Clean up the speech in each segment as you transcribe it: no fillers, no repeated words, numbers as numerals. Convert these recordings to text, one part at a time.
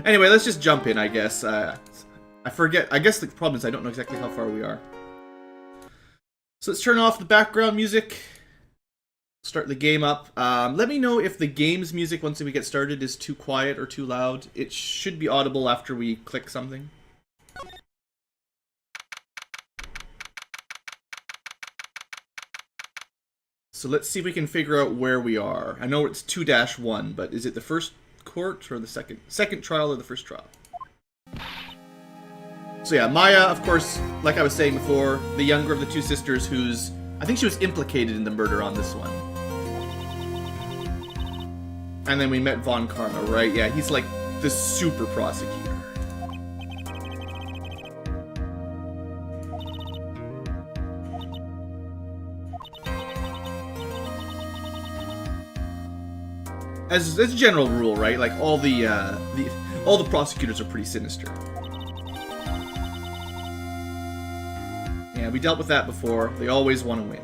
Anyway, let's just jump in, I guess. I forget. I guess the problem is I don't know exactly how far we are. So let's turn off the background music. Start the game up. Let me know if the game's music, once we get started, is too quiet or too loud. It should be audible after we click something. So let's see if we can figure out where we are. I know it's 2-1, but is it the first court or the second trial or the first trial? So yeah, Maya, of course, like I was saying before, the younger of the two sisters who's... I think she was implicated in the murder on this one. And then we met Von Karma, right? Yeah, he's like the super prosecutor. As a general rule, right? Like all the prosecutors are pretty sinister. Yeah, we dealt with that before. They always want to win.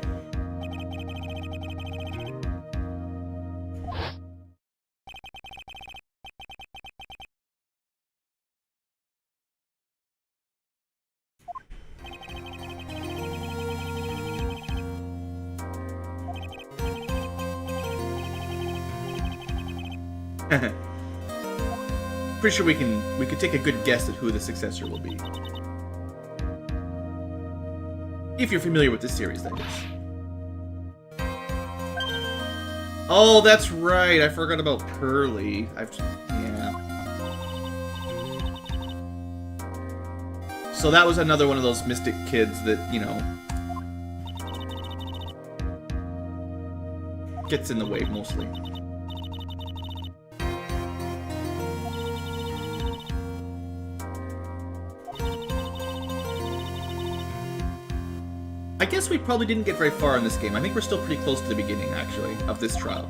Pretty sure we could take a good guess at who the successor will be. If you're familiar with this series, that is. Oh, that's right. I forgot about Pearly. Yeah. So that was another one of those mystic kids that, you know, gets in the way mostly. I guess we probably didn't get very far in this game. I think we're still pretty close to the beginning, actually, of this trial.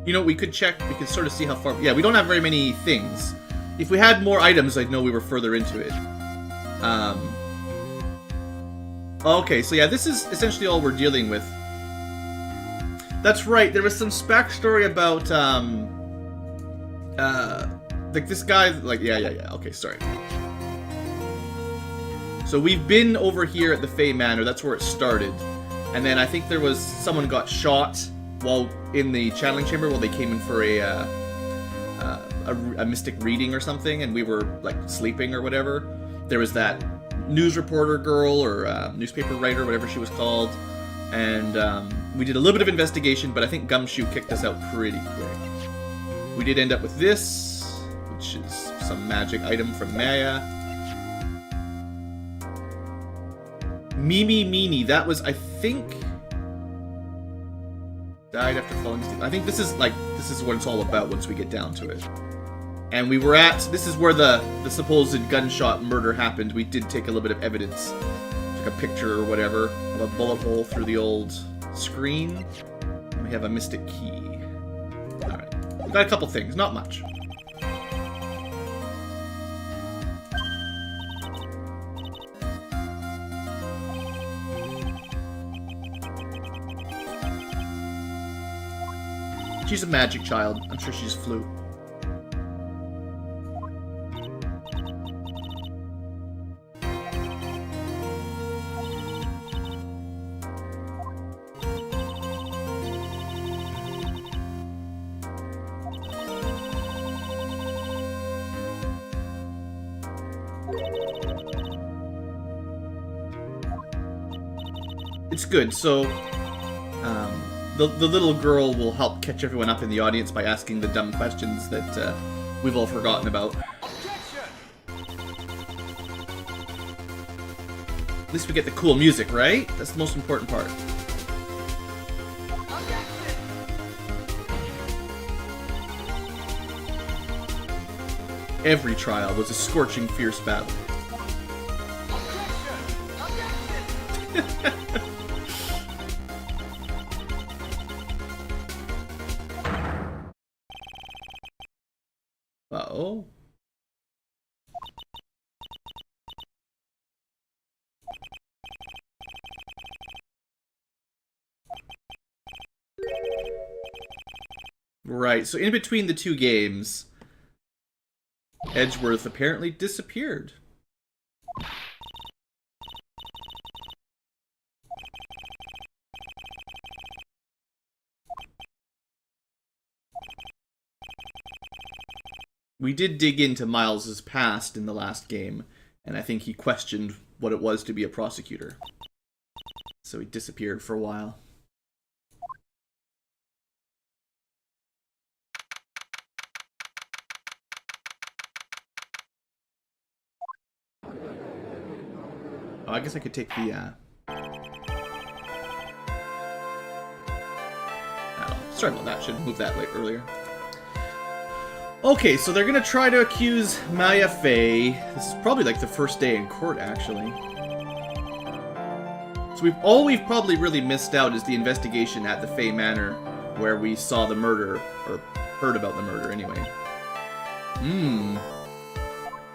You know, we could check, we could sort of see how far... Yeah, we don't have very many things. If we had more items, I'd know we were further into it. Okay, so yeah, this is essentially all we're dealing with. That's right, there was some backstory about, like, this guy, like, yeah, okay, sorry. So we've been over here at the Fey Manor, that's where it started. And then I think there was, someone got shot while in the channeling chamber while they came in for a mystic reading or something, and we were, like, sleeping or whatever. There was that news reporter girl, or newspaper writer, whatever she was called. And we did a little bit of investigation, but I think Gumshoe kicked us out pretty quick. We did end up with this, which is some magic item from Maya. Mimi Meanie, that was, I think... Died after falling asleep. I think this is what it's all about once we get down to it. And we were at, this is where the supposed gunshot murder happened. We did take a little bit of evidence. Took a picture or whatever of a bullet hole through the old screen. And we have a mystic key. Alright. We've got a couple things, not much. She's a magic child. I'm sure she just flew. It's good, so the little girl will help catch everyone up in the audience by asking the dumb questions that we've all forgotten about. At least we get the cool music, right? That's the most important part. Every trial was a scorching, fierce battle. Uh-oh. Right, so in between the two games, Edgeworth apparently disappeared. We did dig into Miles's past in the last game, and I think he questioned what it was to be a prosecutor. So he disappeared for a while. Oh, I guess I could take the, oh, sorry about that. Should have moved that earlier. Okay, so they're gonna try to accuse Maya Fey. This is probably like the first day in court, actually. So all we've probably really missed out is the investigation at the Fey Manor, where we saw the murder, or heard about the murder anyway.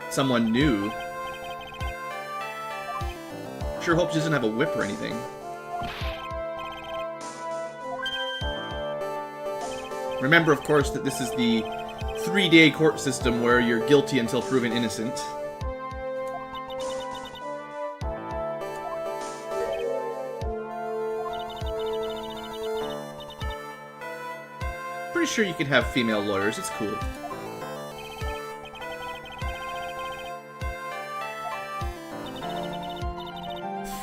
Someone new. Sure hope she doesn't have a whip or anything. Remember, of course, that this is the 3-day court system where you're guilty until proven innocent. Pretty sure you could have female lawyers, it's cool.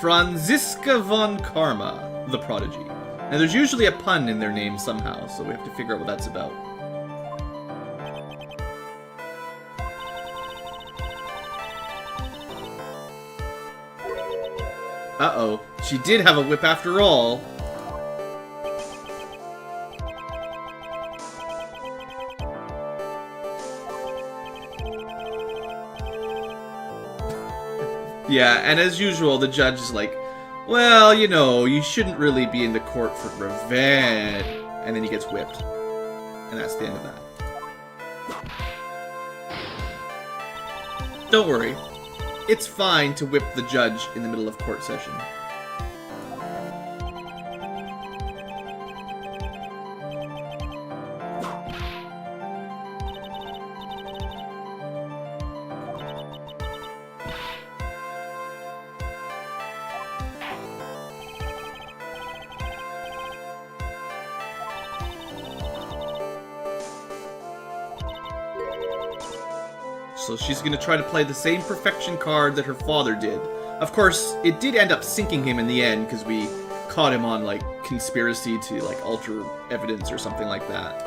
Franziska von Karma, the Prodigy. Now there's usually a pun in their name somehow, so we have to figure out what that's about. Uh-oh, she did have a whip after all. Yeah, and as usual, the judge is like, well, you know, you shouldn't really be in the court for revenge. And then he gets whipped. And that's the end of that. Don't worry. It's fine to whip the judge in the middle of court session. So she's going to try to play the same perfection card that her father did. Of course, it did end up sinking him in the end, because we caught him on, like, conspiracy to, like, alter evidence or something like that.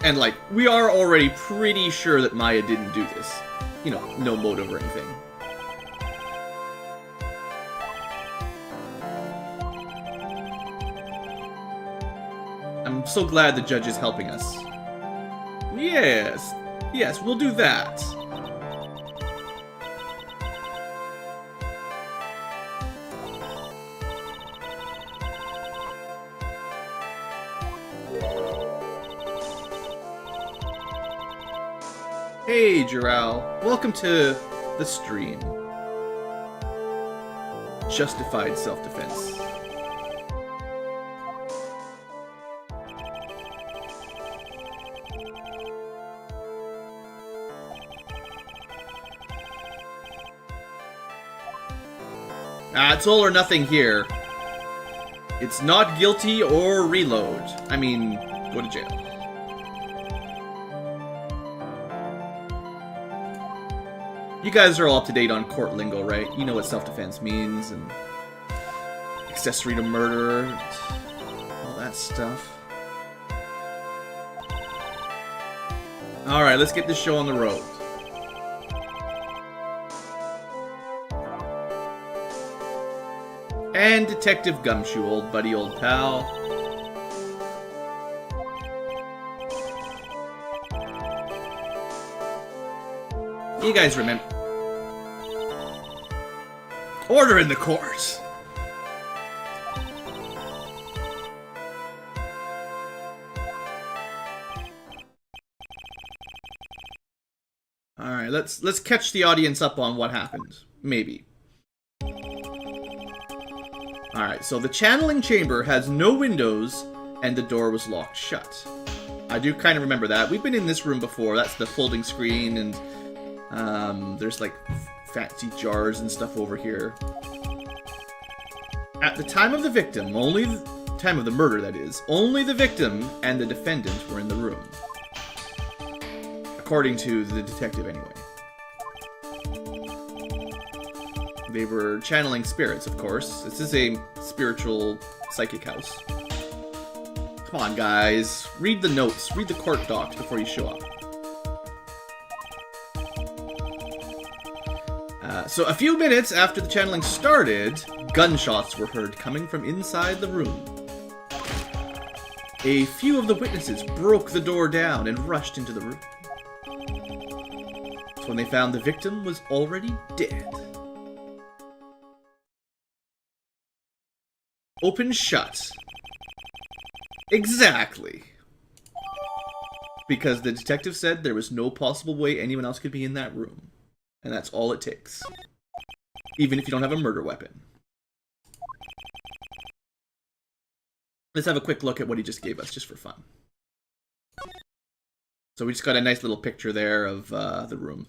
And, like, we are already pretty sure that Maya didn't do this. You know, no motive or anything. I'm so glad the judge is helping us. Yes, yes, we'll do that. Hey, Jiral. Welcome to the stream. Justified self-defense. It's all or nothing here. It's not guilty or reload. I mean, go to jail. You guys are all up to date on court lingo, right? You know what self-defense means, and accessory to murder, and all that stuff. Alright, let's get this show on the road. And Detective Gumshoe, old buddy, old pal. You guys remember... Order in the court! Alright, let's catch the audience up on what happened. Maybe. Alright, so the channeling chamber has no windows, and the door was locked shut. I do kind of remember that. We've been in this room before. That's the folding screen, and there's like fancy jars and stuff over here. At the time of the victim, only the time of the murder, that is, only the victim and the defendant were in the room. According to the detective, anyway. They were channeling spirits, of course. This is a spiritual psychic house. Come on, guys. Read the notes. Read the court docs before you show up. So a few minutes after the channeling started, gunshots were heard coming from inside the room. A few of the witnesses broke the door down and rushed into the room. That's when they found the victim was already dead. Open shut. Exactly. Because the detective said there was no possible way anyone else could be in that room. And that's all it takes. Even if you don't have a murder weapon. Let's have a quick look at what he just gave us, just for fun. So we just got a nice little picture there of the room.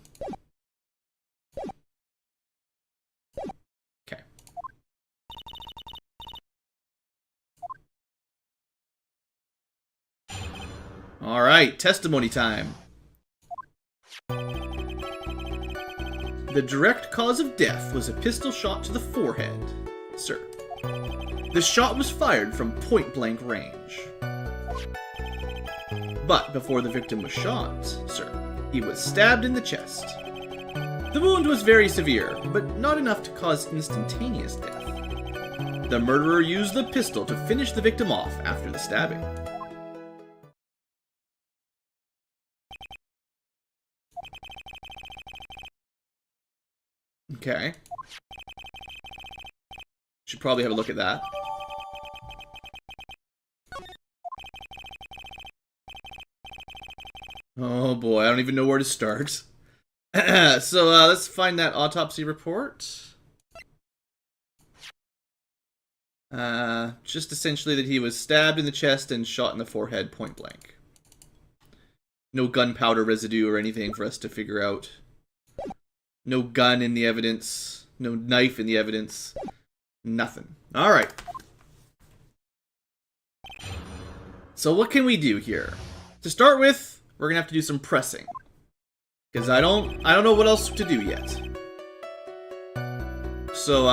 Okay. Alright, testimony time. The direct cause of death was a pistol shot to the forehead, sir. The shot was fired from point-blank range. But before the victim was shot, sir, he was stabbed in the chest. The wound was very severe, but not enough to cause instantaneous death. The murderer used the pistol to finish the victim off after the stabbing. Okay. Should probably have a look at that. Oh boy, I don't even know where to start. So let's find that autopsy report. Just essentially that he was stabbed in the chest and shot in the forehead point blank. No gunpowder residue or anything for us to figure out. No gun in the evidence. No knife in the evidence. Nothing. Alright. So what can we do here? To start with, we're gonna have to do some pressing. Because I don't know what else to do yet. So,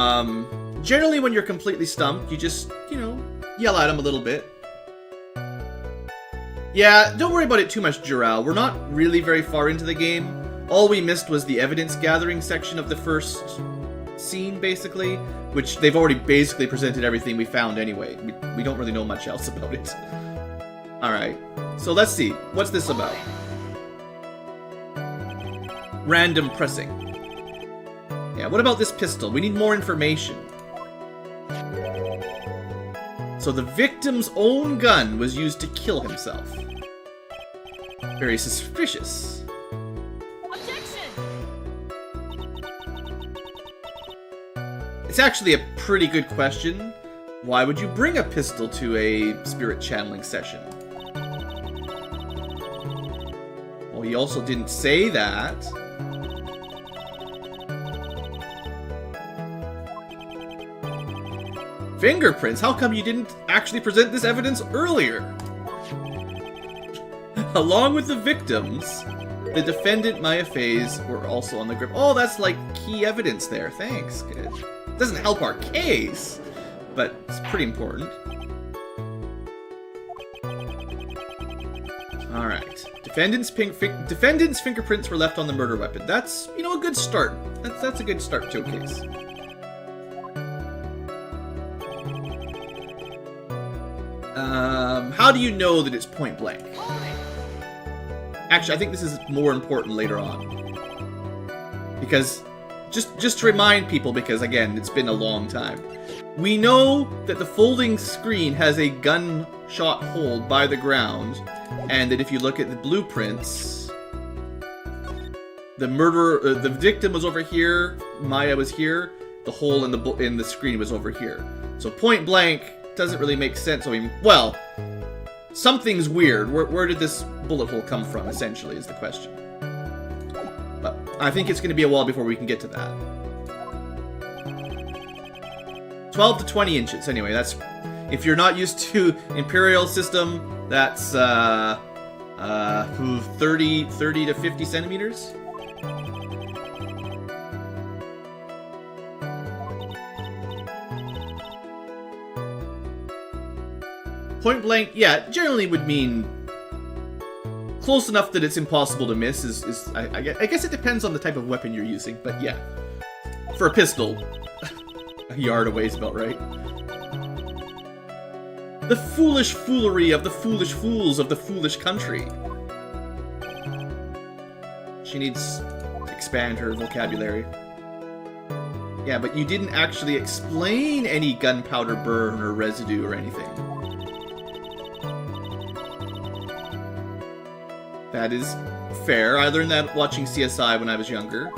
generally when you're completely stumped, you just, you know, yell at him a little bit. Yeah, don't worry about it too much, Jural. We're not really very far into the game. All we missed was the evidence gathering section of the first scene, basically, which they've already basically presented everything we found anyway. We don't really know much else about it. Alright, so let's see. What's this about? Random pressing. Yeah, what about this pistol? We need more information. So the victim's own gun was used to kill himself. Very suspicious. It's actually a pretty good question. Why would you bring a pistol to a spirit channeling session? Well, he also didn't say that. Fingerprints? How come you didn't actually present this evidence earlier? Along with the victims, the defendant Maya Faze were also on the grip. Oh, that's like key evidence there. Thanks. Good. Doesn't help our case, but it's pretty important. Alright. Defendant's fingerprints were left on the murder weapon. That's, you know, a good start. That's a good start to a case. How do you know that it's point blank? Actually, I think this is more important later on. Because, just to remind people, because again, it's been a long time. We know that the folding screen has a gunshot hole by the ground, and that if you look at the blueprints, the murderer, the victim was over here, Maya was here, the hole in the screen was over here. So point blank doesn't really make sense. I mean, well, something's weird. Where did this bullet hole come from, essentially, is the question. But I think it's going to be a while before we can get to that. 12 to 20 inches, anyway. That's, if you're not used to Imperial system, that's 30 to 50 centimeters. Point blank, yeah, generally would mean close enough that it's impossible to miss. I guess it depends on the type of weapon you're using, but yeah. For a pistol, a yard away is about right. The foolish foolery of the foolish fools of the foolish country. She needs to expand her vocabulary. Yeah, but you didn't actually explain any gunpowder burn or residue or anything. That is fair. I learned that watching CSI when I was younger.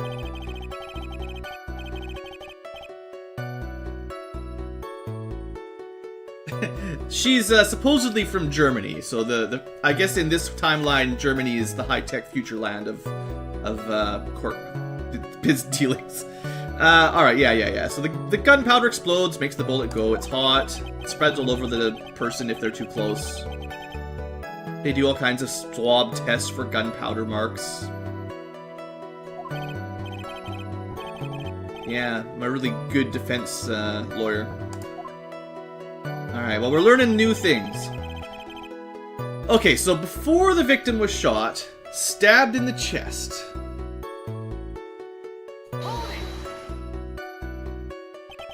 She's supposedly from Germany, so I guess in this timeline, Germany is the high-tech future land of business dealings. Alright, yeah. So the gunpowder explodes, makes the bullet go, it's hot, it spreads all over the person if they're too close. They do all kinds of swab tests for gunpowder marks. Yeah, I'm a really good defense lawyer. Alright, well, we're learning new things. Okay, so before the victim was shot, stabbed in the chest.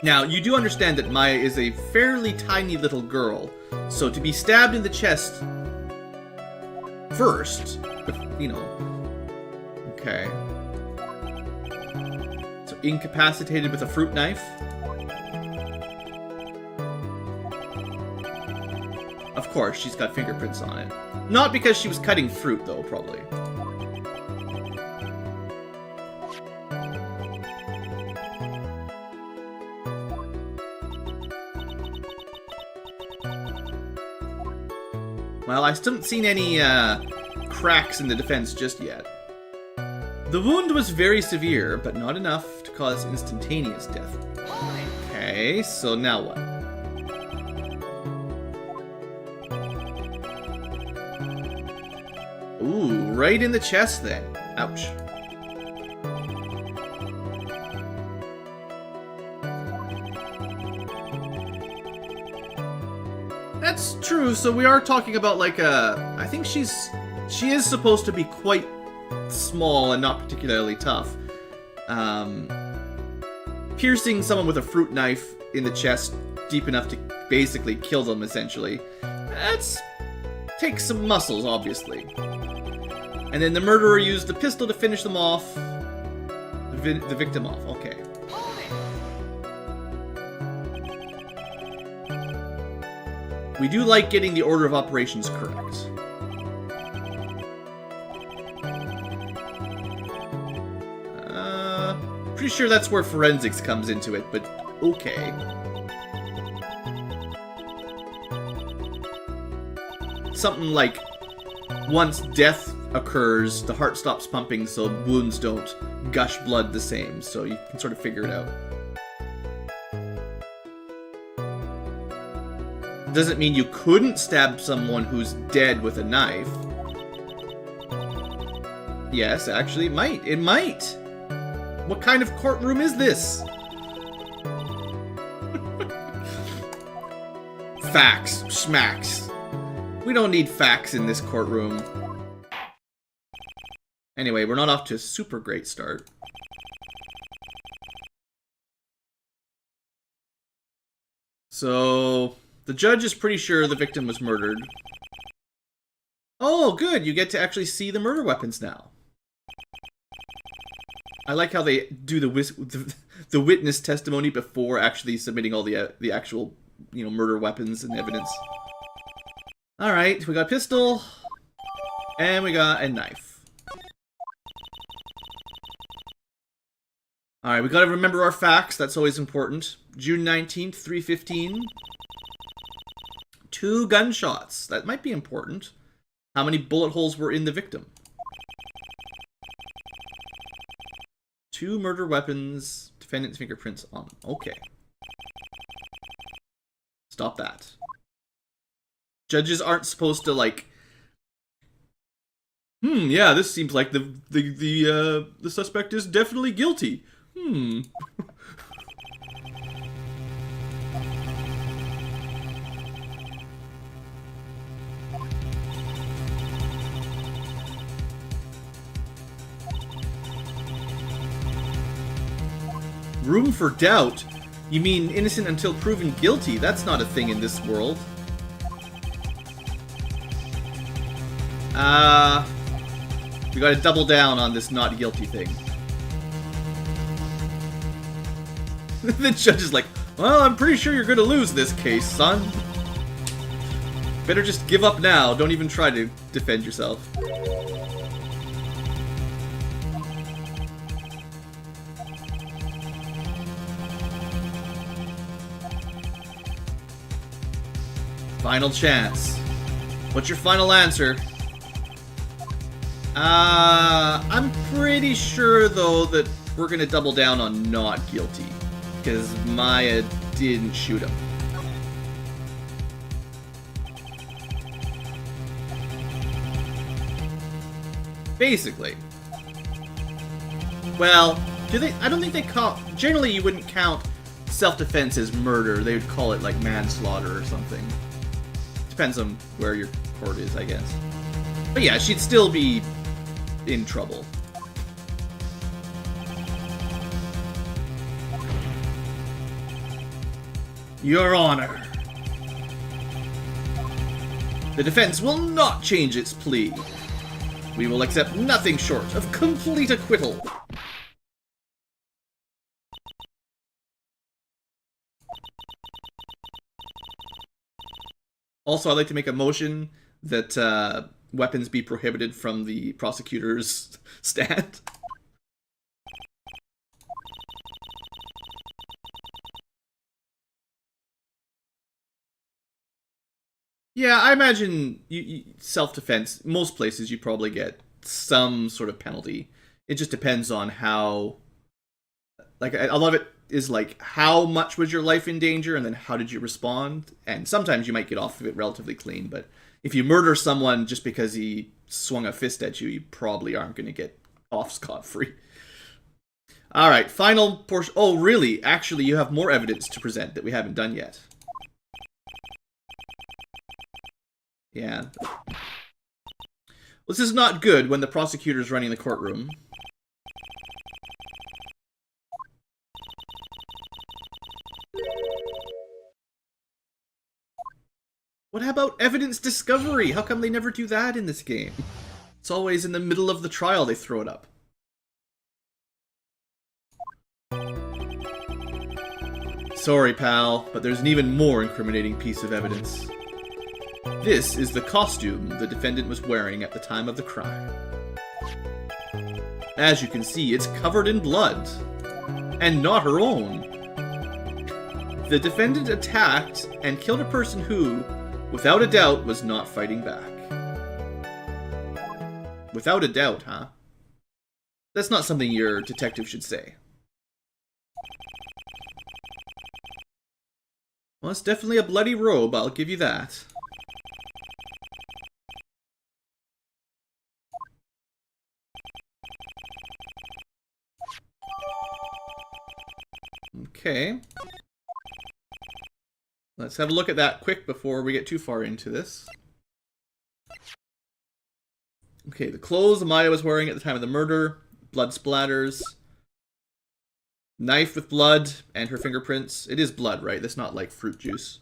Now, you do understand that Maya is a fairly tiny little girl, so to be stabbed in the chest first, you know. Okay. So incapacitated with a fruit knife. Of course, she's got fingerprints on it. Not because she was cutting fruit, though, probably. Well, I still haven't seen any cracks in the defense just yet. The wound was very severe, but not enough to cause instantaneous death. Okay, so now what? Ooh, right in the chest then. Ouch. That's true, so we are talking about like I think she is supposed to be quite small and not particularly tough. Piercing someone with a fruit knife in the chest deep enough to basically kill them, essentially. Takes some muscles, obviously. And then the murderer used the pistol to finish them off. The victim off, okay. We do like getting the order of operations correct. Pretty sure that's where forensics comes into it, but okay. Something like, once death occurs, the heart stops pumping so wounds don't gush blood the same, so you can sort of figure it out. Doesn't mean you couldn't stab someone who's dead with a knife. Yes, actually, it might. It might! What kind of courtroom is this? Facts. Schmacks. We don't need facts in this courtroom. Anyway, we're not off to a super great start. So, the judge is pretty sure the victim was murdered. Oh, good! You get to actually see the murder weapons now. I like how they do the witness testimony before actually submitting all the actual, you know, murder weapons and evidence. All right, we got a pistol, and we got a knife. Alright, we gotta remember our facts. That's always important. June 19th, 3:15. 2 gunshots. That might be important. How many bullet holes were in the victim? 2 murder weapons. Defendant's fingerprints on them. Okay. Stop that. Judges aren't supposed to, like... yeah, this seems like the suspect is definitely guilty. Room for doubt? You mean innocent until proven guilty? That's not a thing in this world. We gotta double down on this not guilty thing. The judge is like, well, I'm pretty sure you're gonna lose this case, son. Better just give up now. Don't even try to defend yourself. Final chance. What's your final answer? I'm pretty sure, though, that we're gonna double down on not guilty. Because Maya didn't shoot him. Basically. Well, do they? I don't think they call... Generally, you wouldn't count self-defense as murder. They would call it, like, manslaughter or something. Depends on where your court is, I guess. But yeah, she'd still be in trouble. Your Honor. The defense will not change its plea. We will accept nothing short of complete acquittal. Also, I'd like to make a motion that weapons be prohibited from the prosecutor's stand. Yeah, I imagine self-defense, most places you probably get some sort of penalty. It just depends on how... Like, a lot of it is like, how much was your life in danger, and then how did you respond? And sometimes you might get off of it relatively clean, but if you murder someone just because he swung a fist at you, you probably aren't going to get off scot-free. Alright, final portion. Oh, really? Actually, you have more evidence to present that we haven't done yet. Yeah. This is not good when the prosecutor's running the courtroom. What about evidence discovery? How come they never do that in this game? It's always in the middle of the trial they throw it up. Sorry, pal, but there's an even more incriminating piece of evidence. This is the costume the defendant was wearing at the time of the crime. As you can see, it's covered in blood. And not her own. The defendant attacked and killed a person who, without a doubt, was not fighting back. Without a doubt, huh? That's not something your detective should say. Well, it's definitely a bloody robe, I'll give you that. Okay. Let's have a look at that quick before we get too far into this. Okay, the clothes Maya was wearing at the time of the murder. Blood splatters. Knife with blood and her fingerprints. It is blood, right? That's not like fruit juice.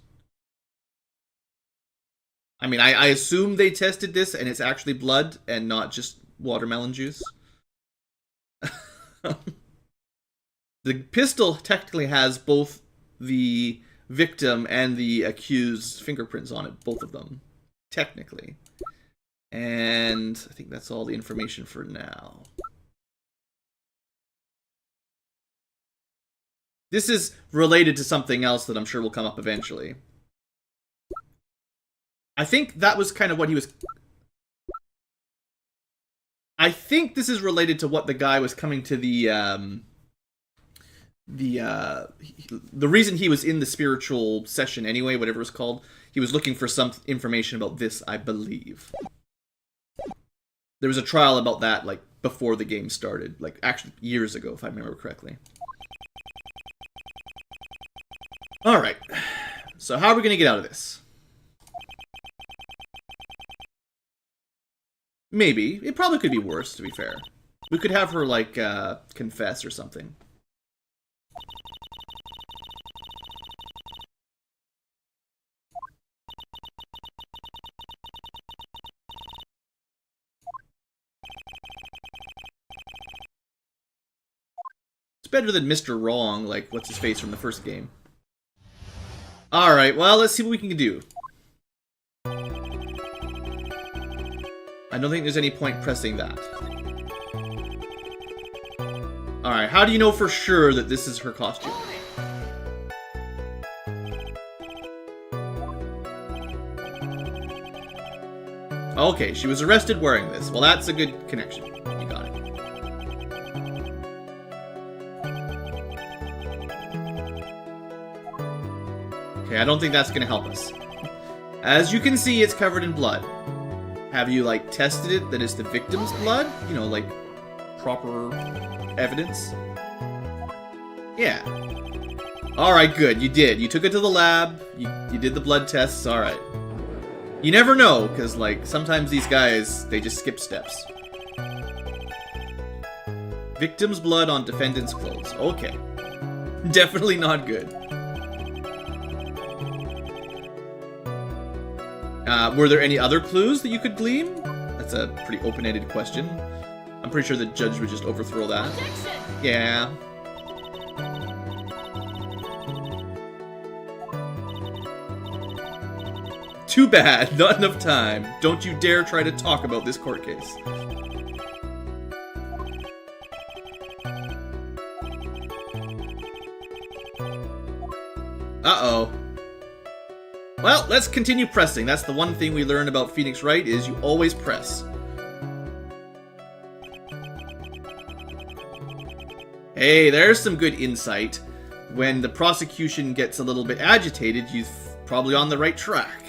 I mean, I assume they tested this and it's actually blood and not just watermelon juice. The pistol technically has both the victim and the accused's fingerprints on it, both of them, technically. And I think that's all the information for now. This is related to something else that I'm sure will come up eventually. I think that was kind of what he was... I think this is related to what the guy was coming to the reason he was in the spiritual session anyway, whatever it's called. He was looking for some information about this, I believe. There was a trial about that, like, before the game started. Like, actually, years ago, if I remember correctly. Alright. So how are we going to get out of this? Maybe. It probably could be worse, to be fair. We could have her, like, confess or something. It's better than Mr. Wrong, like, what's his face from the first game. Alright, well, let's see what we can do. I don't think there's any point pressing that. Alright, how do you know for sure that this is her costume? Okay, she was arrested wearing this. Well, that's a good connection. You got it. Okay, I don't think that's gonna help us. As you can see, it's covered in blood. Have you, like, tested it that it's the victim's blood? You know, like, proper evidence? Yeah. Alright, good. You did. You took it to the lab. You did the blood tests. Alright. You never know, because, like, sometimes these guys, they just skip steps. Victim's blood on defendant's clothes. Okay. Definitely not good. Were there any other clues that you could glean? That's a pretty open-ended question. I'm pretty sure the judge would just overthrow that. Yeah. Too bad, not enough time. Don't you dare try to talk about this court case. Uh-oh. Well, let's continue pressing. That's the one thing we learned about Phoenix Wright, is you always press. Hey, there's some good insight. When the prosecution gets a little bit agitated, you're probably on the right track.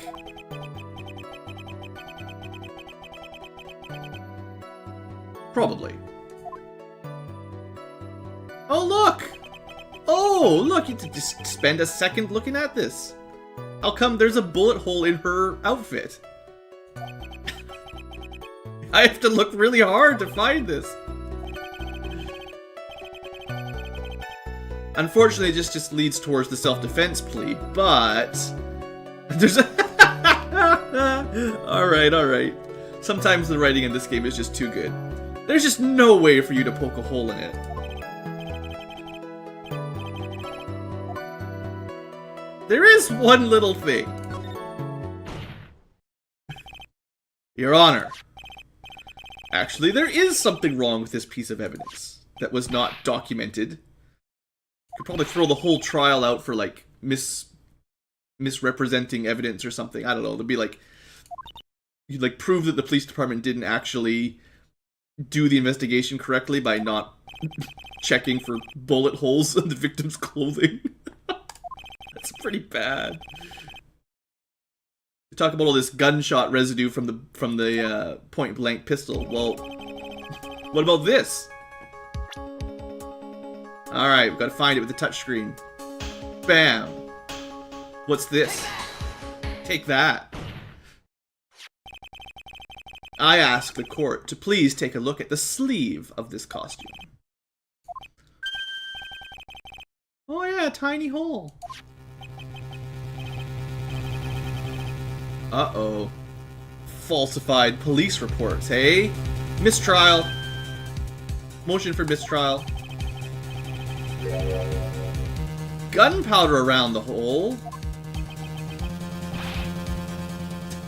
Probably. Oh, look! Oh, look! You just spend a second looking at this. How come there's a bullet hole in her outfit? I have to look really hard to find this. Unfortunately, this just leads towards the self-defense plea, but... There's a... Alright. Sometimes the writing in this game is just too good. There's just no way for you to poke a hole in it. There is one little thing. Your Honor. Actually, there is something wrong with this piece of evidence that was not documented. You could probably throw the whole trial out for, like, misrepresenting evidence or something. I don't know. It'd be like... You'd, like, prove that the police department didn't actually do the investigation correctly by not checking for bullet holes in the victim's clothing. That's pretty bad. We talk about all this gunshot residue from the point-blank pistol. Well, what about this? Alright, we've got to find it with the touchscreen. Bam! What's this? Take that. I ask the court to please take a look at the sleeve of this costume. Oh yeah, tiny hole. Uh-oh. Falsified police reports, hey? Mistrial. Motion for mistrial. Gunpowder around the hole.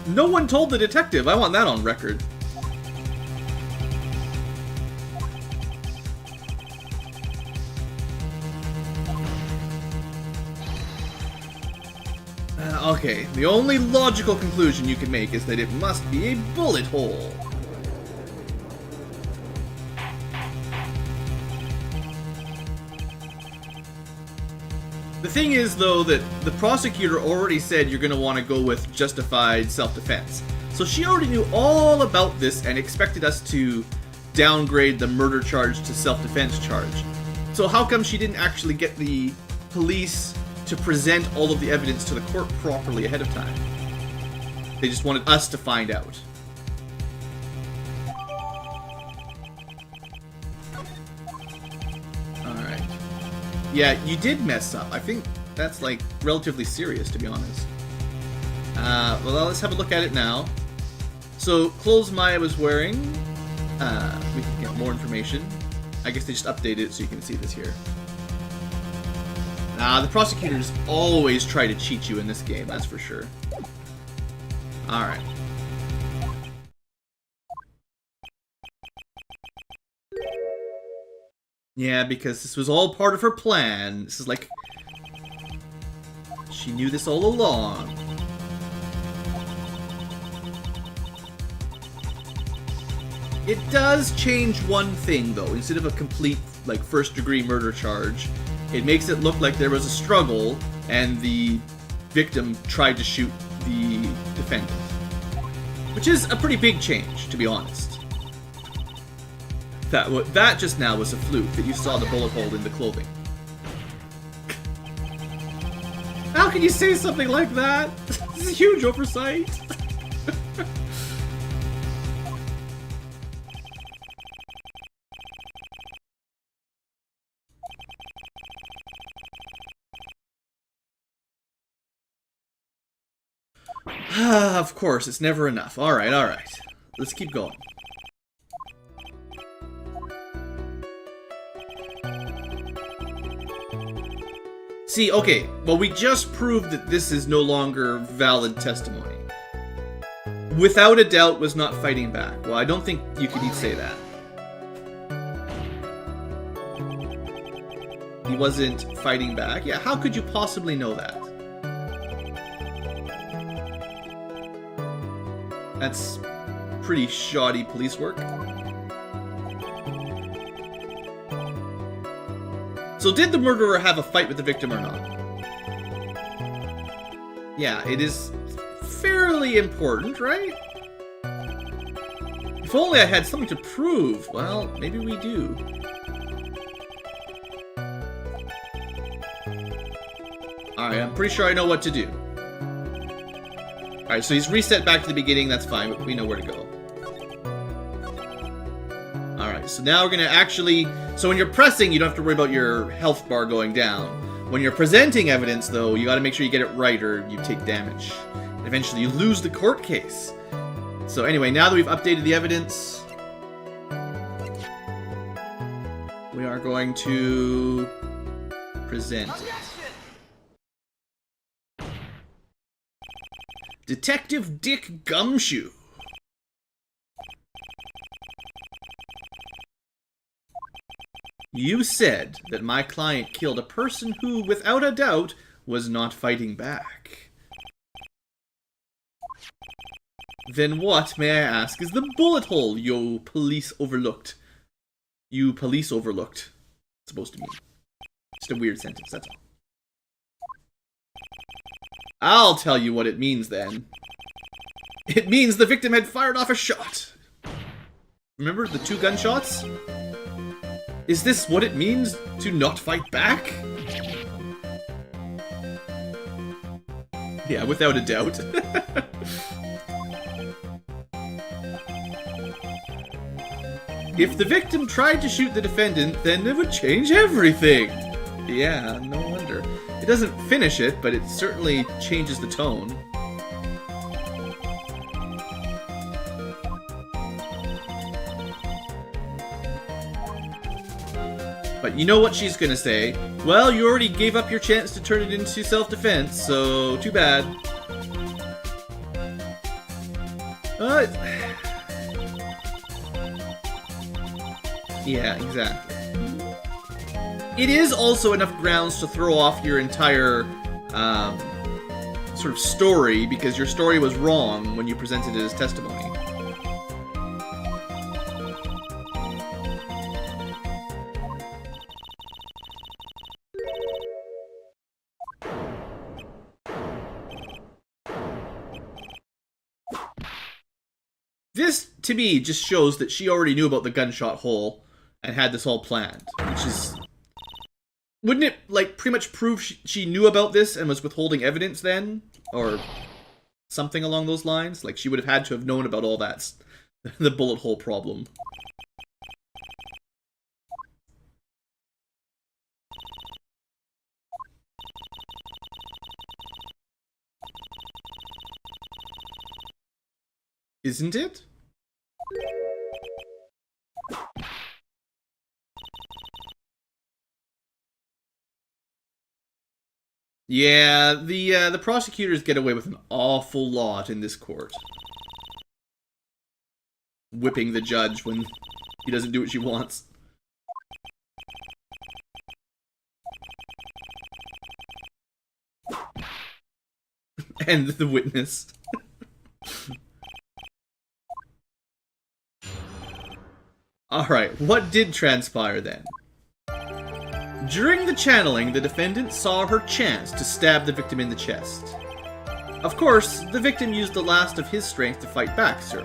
No one told the detective. I want that on record. Okay, the only logical conclusion you can make is that it must be a bullet hole. The thing is, though, that the prosecutor already said you're going to want to go with justified self-defense. So she already knew all about this and expected us to downgrade the murder charge to self-defense charge. So how come she didn't actually get the police to present all of the evidence to the court properly ahead of time? They just wanted us to find out. Alright. Yeah, you did mess up. I think that's, like, relatively serious, to be honest. Well, let's have a look at it now. So, clothes Maya was wearing. We can get more information. I guess they just updated it so you can see this here. The prosecutors always try to cheat you in this game, that's for sure. Alright. Yeah, because this was all part of her plan. This is like... She knew this all along. It does change one thing, though. Instead of a complete, like, first-degree murder charge, it makes it look like there was a struggle, and the victim tried to shoot the defendant. Which is a pretty big change, to be honest. That just now was a fluke, that you saw the bullet hole in the clothing. How can you say something like that? This is a huge oversight. Of course, it's never enough. Alright, alright. Let's keep going. See, okay, well, we just proved that this is no longer valid testimony. Without a doubt was not fighting back. Well, I don't think you could even say that. He wasn't fighting back? Yeah, how could you possibly know that? That's pretty shoddy police work. So did the murderer have a fight with the victim or not? Yeah, it is fairly important, right? If only I had something to prove. Well, maybe we do. Alright, I'm pretty sure I know what to do. Alright, so he's reset back to the beginning, that's fine, but we know where to go. Alright, so now we're gonna actually... So when you're pressing, you don't have to worry about your health bar going down. When you're presenting evidence, though, you gotta make sure you get it right or you take damage. And eventually you lose the court case. So anyway, now that we've updated the evidence... we are going to... present it. Detective Dick Gumshoe. You said that my client killed a person who, without a doubt, was not fighting back. Then what, may I ask, is the bullet hole you police overlooked? You police overlooked. It's supposed to mean. Just a weird sentence, that's all. I'll tell you what it means, then. It means the victim had fired off a shot. Remember the 2 gunshots? Is this what it means to not fight back? Yeah, without a doubt. If the victim tried to shoot the defendant, then it would change everything. Yeah, no wonder. It doesn't finish it, but it certainly changes the tone. But you know what she's gonna say? Well, you already gave up your chance to turn it into self-defense, so too bad. Yeah, exactly. It is also enough grounds to throw off your entire sort of story because your story was wrong when you presented it as testimony. This, to me, just shows that she already knew about the gunshot hole and had this all planned, which is... Wouldn't it, like, pretty much prove she knew about this and was withholding evidence then? Or something along those lines? Like, she would have had to have known about all that. The bullet hole problem. Isn't it? Yeah, the prosecutors get away with an awful lot in this court. Whipping the judge when he doesn't do what she wants. And the witness. Alright, what did transpire then? During the channeling, the defendant saw her chance to stab the victim in the chest. Of course, the victim used the last of his strength to fight back, sir.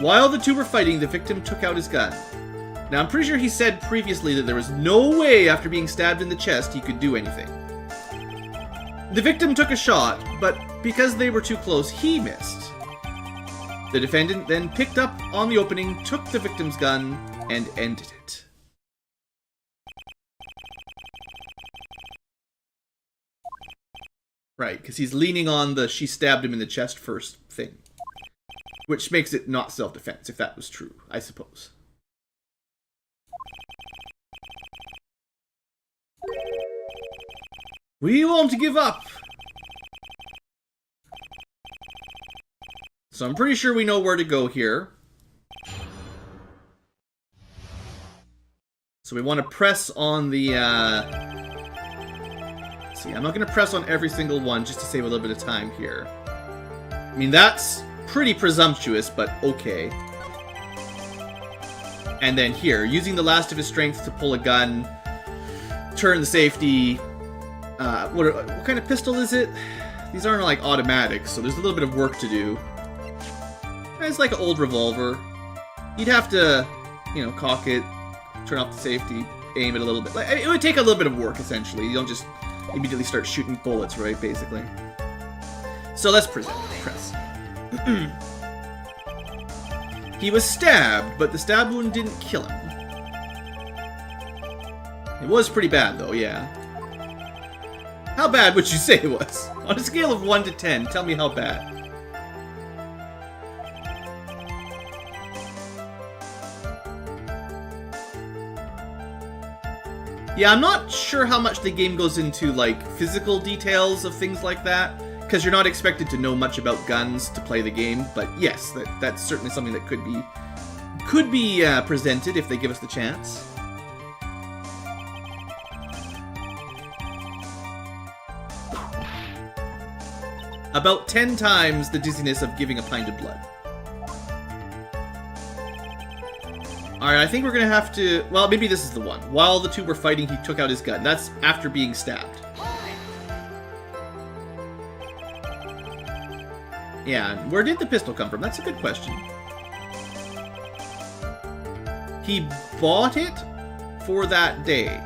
While the two were fighting, the victim took out his gun. Now, I'm pretty sure he said previously that there was no way after being stabbed in the chest he could do anything. The victim took a shot, but because they were too close, he missed. The defendant then picked up on the opening, took the victim's gun, and ended it. Right, because he's leaning on the she stabbed him in the chest first thing. Which makes it not self-defense, if that was true, I suppose. We won't give up! So I'm pretty sure we know where to go here. So we want to press on the, see, I'm not going to press on every single one just to save a little bit of time here. I mean, that's pretty presumptuous, but okay. And then here, using the last of his strength to pull a gun, turn the safety. What kind of pistol is it? These aren't like automatics, so there's a little bit of work to do. It's like an old revolver. You'd have to, you know, cock it, turn off the safety, aim it a little bit. Like, it would take a little bit of work, essentially. You don't just immediately start shooting bullets, right, basically. So let's press. He was stabbed, but the stab wound didn't kill him. It was pretty bad, though, yeah. How bad would you say it was? On a scale of 1 to 10, tell me how bad. Yeah, I'm not sure how much the game goes into, like, physical details of things like that, because you're not expected to know much about guns to play the game, but yes, that's certainly something that could be presented if they give us the chance. About 10 times the dizziness of giving a pint of blood. Alright, I think we're gonna have to... Well, maybe this is the one. While the two were fighting, he took out his gun. That's after being stabbed. Yeah, where did the pistol come from? That's a good question. He bought it for that day.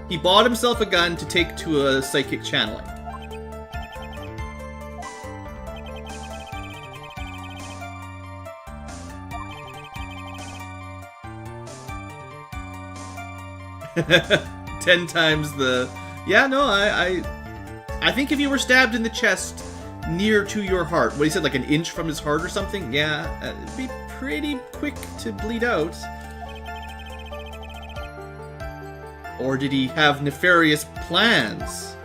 He bought himself a gun to take to a psychic channeling. Ten times the... Yeah, no, I think if you were stabbed in the chest near to your heart, what he said, like an inch from his heart or something, yeah, it'd be pretty quick to bleed out. Or did he have nefarious plans?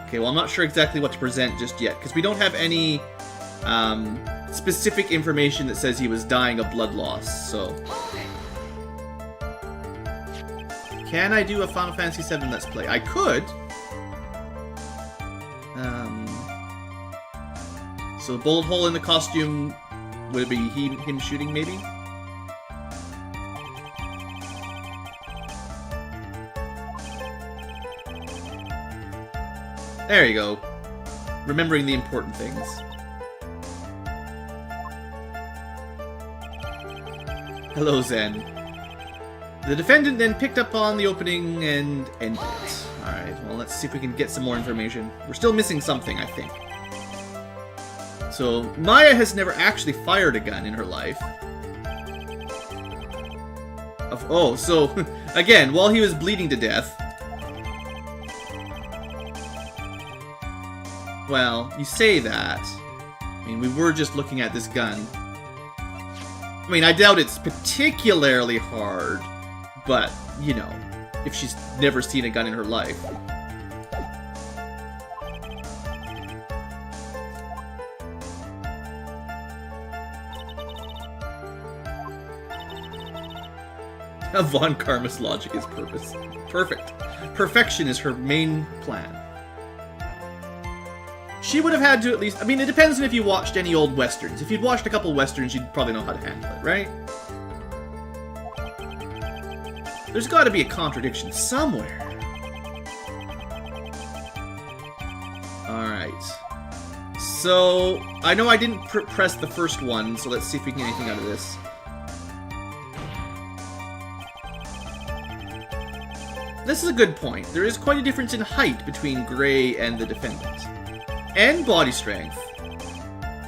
Okay, well, I'm not sure exactly what to present just yet, because we don't have any specific information that says he was dying of blood loss, so... Can I do a Final Fantasy VII Let's Play? I could. So the bullet hole in the costume, would it be him shooting, maybe? There you go. Remembering the important things. Hello, Zen. The defendant then picked up on the opening and ended it. Alright, well, let's see if we can get some more information. We're still missing something, I think. So, Maya has never actually fired a gun in her life. Oh, so, again, while he was bleeding to death... Well, you say that. I mean, we were just looking at this gun. I mean, I doubt it's particularly hard, but, you know, if she's never seen a gun in her life. Von Karma's logic is perfect. Perfection is her main plan. She would have had to at least... I mean, it depends on if you watched any old westerns. If you'd watched a couple westerns, you'd probably know how to handle it, right? There's got to be a contradiction somewhere. Alright. So, I know I didn't press the first one, so let's see if we can get anything out of this. This is a good point. There is quite a difference in height between Gray and the defendant. And body strength.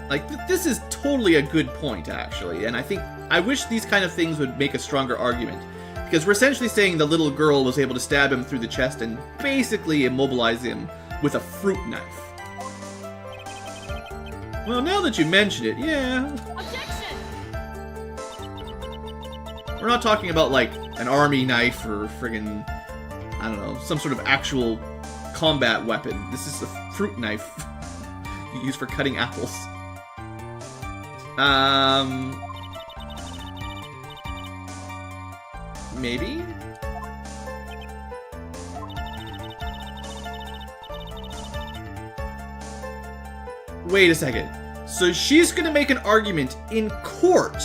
Like, this is totally a good point, actually. And I wish these kind of things would make a stronger argument. Because we're essentially saying the little girl was able to stab him through the chest and basically immobilize him with a fruit knife. Well, now that you mention it, yeah. Objection! We're not talking about, like, an army knife or friggin', I don't know, some sort of actual combat weapon. This is a fruit knife you use for cutting apples. Maybe? Wait a second. So she's gonna make an argument in court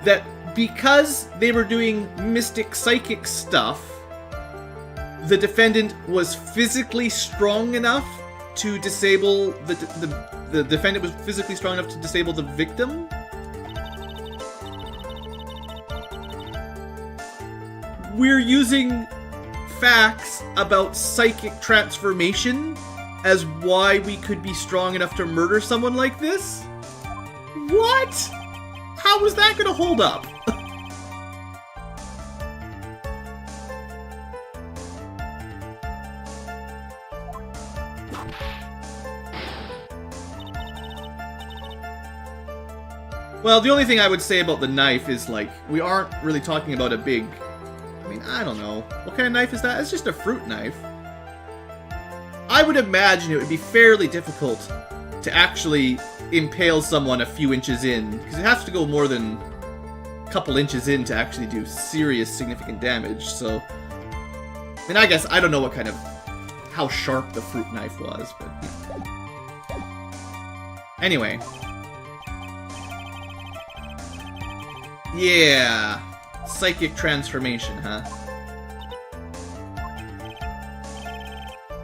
that because they were doing mystic psychic stuff, the defendant was physically strong enough to disable the defendant was physically strong enough to disable the victim? We're using facts about psychic transformation as why we could be strong enough to murder someone like this? What? How is that gonna hold up? Well, the only thing I would say about the knife is, like, we aren't really talking about a big... I mean, I don't know. What kind of knife is that? It's just a fruit knife. I would imagine it would be fairly difficult to actually impale someone a few inches in, because it has to go more than a couple inches in to actually do serious, significant damage, so... I mean, I guess I don't know what kind of... how sharp the fruit knife was, but... Anyway... Yeah, psychic transformation, huh?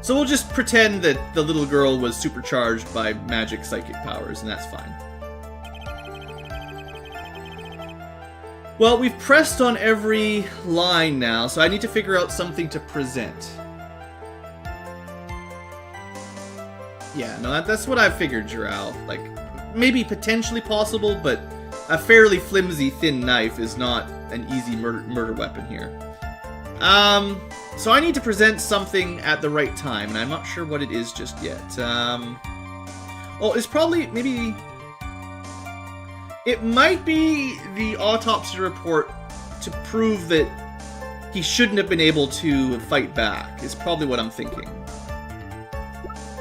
So we'll just pretend that the little girl was supercharged by magic psychic powers, and that's fine. Well, we've pressed on every line now, so I need to figure out something to present. Yeah, no, that's what I figured, Jirao. Like, maybe potentially possible, but... a fairly flimsy, thin knife is not an easy murder weapon here. So I need to present something at the right time, and I'm not sure what it is just yet. Oh, it's probably, maybe... It might be the autopsy report to prove that he shouldn't have been able to fight back, is probably what I'm thinking.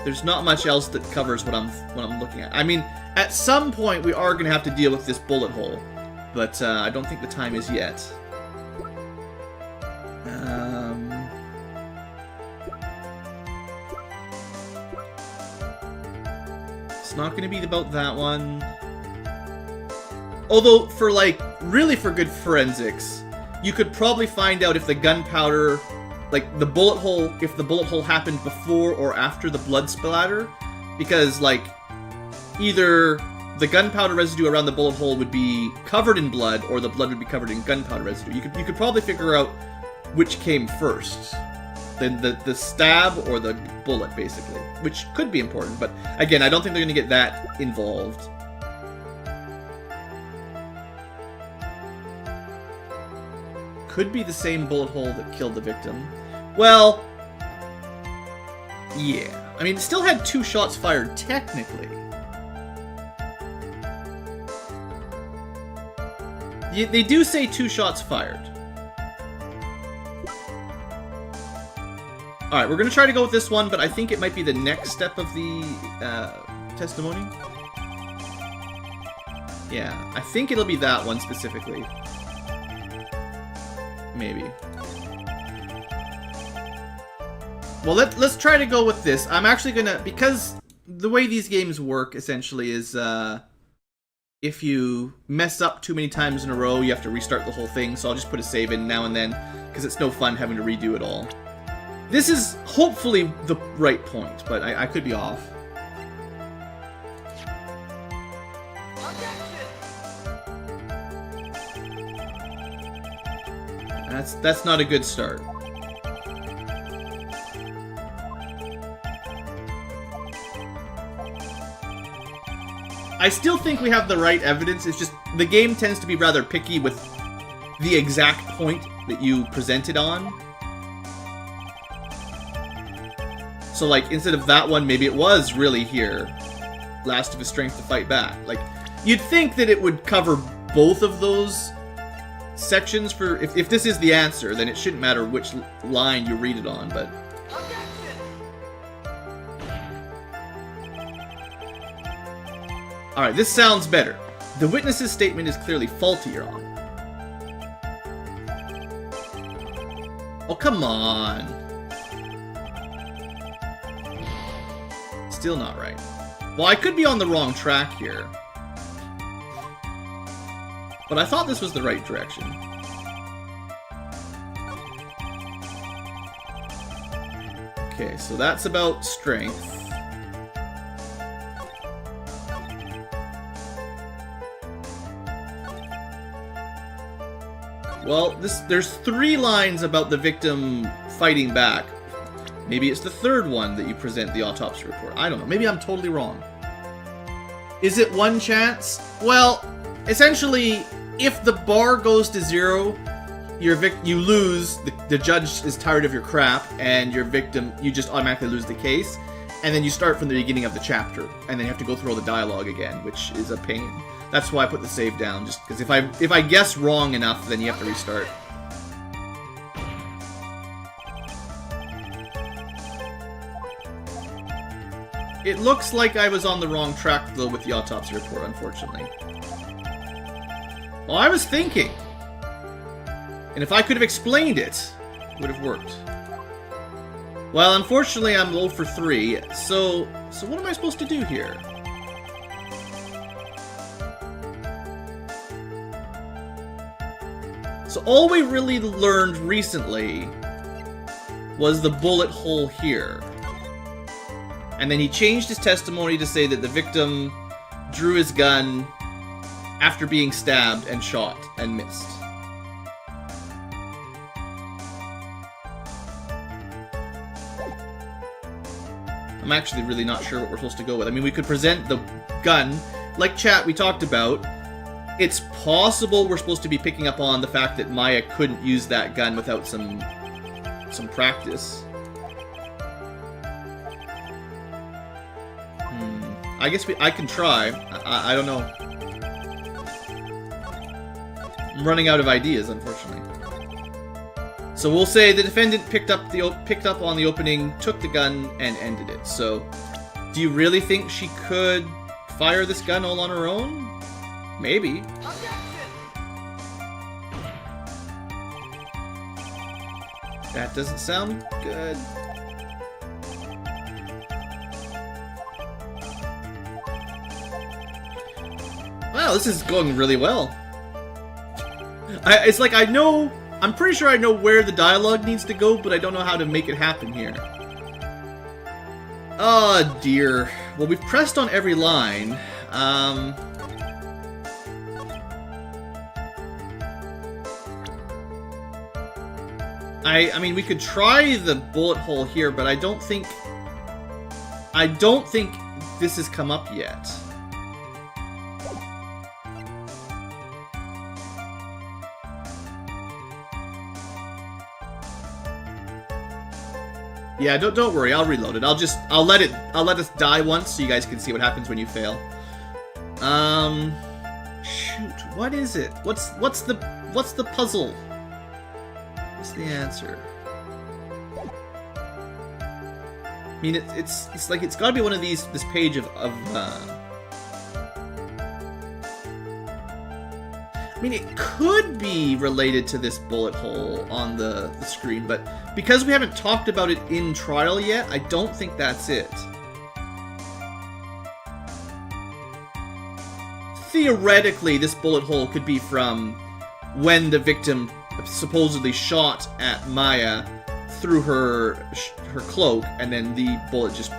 There's not much else that covers what I'm looking at. I mean... At some point, we are going to have to deal with this bullet hole, but I don't think the time is yet. It's not going to be about that one. Although, for like, really for good forensics, you could probably find out if the gunpowder, like the bullet hole, if the bullet hole happened before or after the blood splatter. Because, like, either the gunpowder residue around the bullet hole would be covered in blood, or the blood would be covered in gunpowder residue. You could probably figure out which came first. The stab or the bullet, basically. Which could be important, but again, I don't think they're going to get that involved. Could be the same bullet hole that killed the victim. Well, yeah. I mean, it still had 2 shots fired, technically. They do say 2 shots fired. Alright, we're going to try to go with this one, but I think it might be the next step of the testimony. Yeah, I think it'll be that one specifically. Maybe. Well, let's try to go with this. I'm actually gonna, because the way these games work essentially is if you mess up too many times in a row, you have to restart the whole thing. So I'll just put a save in now and then, because it's no fun having to redo it all. This is hopefully the right point, but I could be off. That's not a good start. I still think we have the right evidence. It's just the game tends to be rather picky with the exact point that you presented on. So, like, instead of that one, maybe it was really here. Last of his strength to fight back. Like, you'd think that it would cover both of those sections for... If this is the answer, then it shouldn't matter which line you read it on, but... Alright, this sounds better. The witness's statement is clearly faulty, Your Honor. Oh, come on. Still not right. Well, I could be on the wrong track here. But I thought this was the right direction. Okay, so that's about strength. Well, there's 3 lines about the victim fighting back. Maybe it's the 3rd one that you present the autopsy report. I don't know. Maybe I'm totally wrong. Is it one chance? Well, essentially, if the bar goes to 0, you lose. The judge is tired of your crap, and your victim, you just automatically lose the case. And then you start from the beginning of the chapter, and then you have to go through all the dialogue again, which is a pain. That's why I put the save down, just because if I guess wrong enough, then you have to restart. It looks like I was on the wrong track, though, with the autopsy report, unfortunately. Well, I was thinking. And if I could have explained it, it would have worked. Well, unfortunately, I'm low for 3, so what am I supposed to do here? So all we really learned recently was the bullet hole here. And then he changed his testimony to say that the victim drew his gun after being stabbed and shot and missed. I'm actually really not sure what we're supposed to go with. I mean, we could present the gun. Like chat we talked about, it's possible we're supposed to be picking up on the fact that Maya couldn't use that gun without some practice. I guess I can try. I don't know. I'm running out of ideas, unfortunately. So we'll say the defendant picked up on the opening, took the gun, and ended it. So, do you really think she could fire this gun all on her own? Maybe. That doesn't sound good. Wow, this is going really well. It's like I know... I'm pretty sure I know where the dialogue needs to go, but I don't know how to make it happen here. Oh, dear. Well, we've pressed on every line. I mean, we could try the bullet hole here, but I don't think this has come up yet. Yeah, don't worry, I'll reload it. I'll let us die once so you guys can see what happens when you fail. Shoot, what is it? What's the puzzle? What's the answer? I mean, it's like it's got to be one of these. This page of I mean, it could be related to this bullet hole on the screen, but because we haven't talked about it in trial yet, I don't think that's it. Theoretically, this bullet hole could be from when the victim supposedly shot at Maya through her cloak, and then the bullet just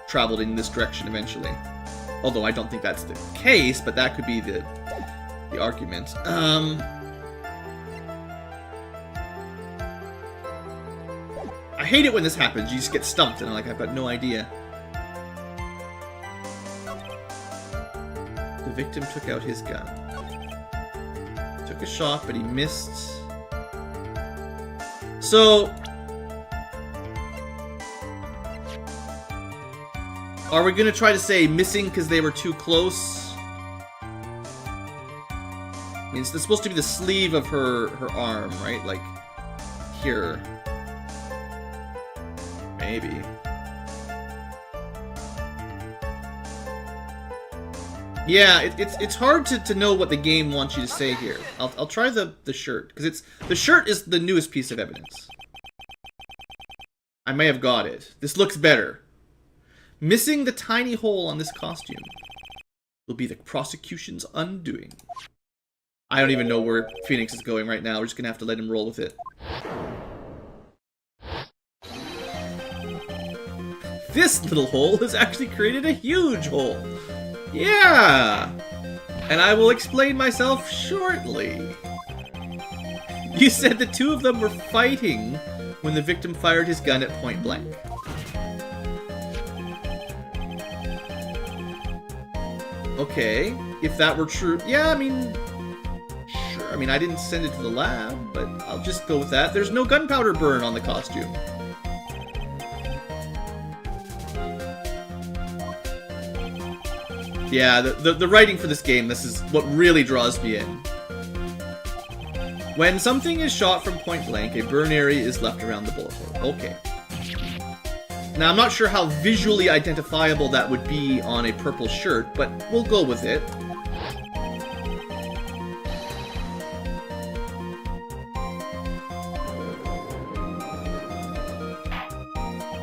traveled in this direction eventually. Although I don't think that's the case, but that could be the argument. I hate it when this happens. You just get stumped, and I'm like, I've got no idea. The victim took out his gun. Took a shot, but he missed. So, are we gonna try to say missing because they were too close? I mean, it's supposed to be the sleeve of her arm, right? Like, here. Maybe. Yeah, it's hard to know what the game wants you to say here. I'll try the shirt, because the shirt is the newest piece of evidence. I may have got it. This looks better. Missing the tiny hole on this costume will be the prosecution's undoing. I don't even know where Phoenix is going right now. We're just gonna have to let him roll with it. This little hole has actually created a huge hole. Yeah! And I will explain myself shortly. You said the two of them were fighting when the victim fired his gun at point blank. Okay, if that were true, yeah, I mean, sure. I mean, I didn't send it to the lab, but I'll just go with that. There's no gunpowder burn on the costume. Yeah, the writing for this game, this is what really draws me in. When something is shot from point blank, a burn area is left around the bullet hole. Okay. Now, I'm not sure how visually identifiable that would be on a purple shirt, but we'll go with it.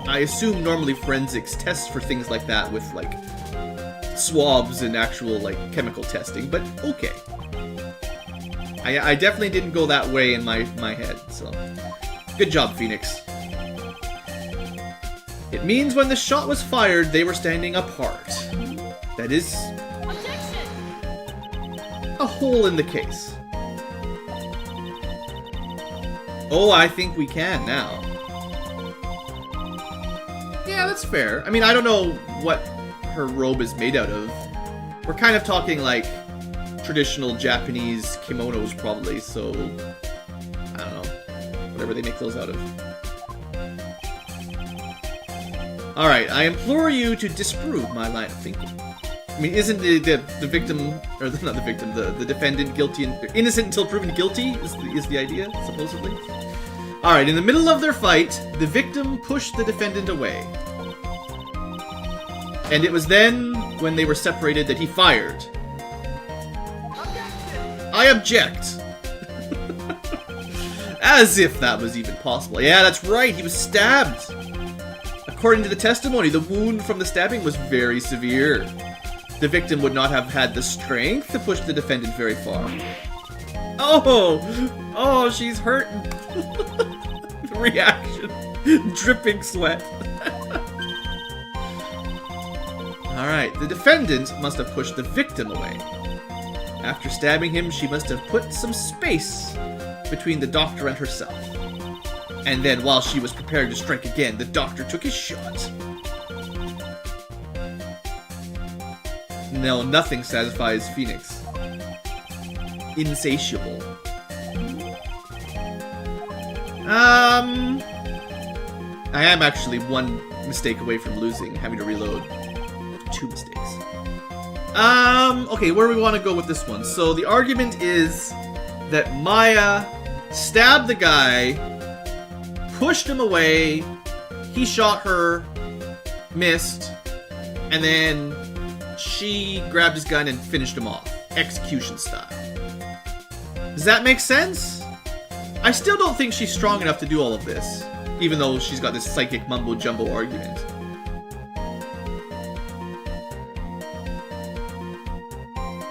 I assume normally forensics tests for things like that with, like, swabs and actual, like, chemical testing, but okay. I definitely didn't go that way in my head, so... Good job, Phoenix. It means when the shot was fired, they were standing apart. That is... a hole in the case. Oh, I think we can now. Yeah, that's fair. I mean, I don't know what her robe is made out of. We're kind of talking like traditional Japanese kimonos probably, so I don't know. Whatever they make those out of. Alright, I implore you to disprove my line of thinking. I mean, isn't the victim, or not the victim, the defendant guilty and innocent until proven guilty is the idea, supposedly? Alright, in the middle of their fight, the victim pushed the defendant away. And it was then, when they were separated, that he fired. I object! As if that was even possible. Yeah, that's right, he was stabbed! According to the testimony, the wound from the stabbing was very severe. the victim would not have had the strength to push the defendant very far. Oh! Oh, she's hurting. The reaction. Dripping sweat. Alright, the defendant must have pushed the victim away. After stabbing him, she must have put some space between the doctor and herself. And then, while she was preparing to strike again, the doctor took his shot. No, nothing satisfies Phoenix. Insatiable. I am actually one mistake away from losing, having to reload. 2 mistakes. Okay, where do we want to go with this one? So the argument is that Maya stabbed the guy, pushed him away, he shot her, missed, and then she grabbed his gun and finished him off. Execution style. Does that make sense? I still don't think she's strong enough to do all of this, even though she's got this psychic mumbo-jumbo argument.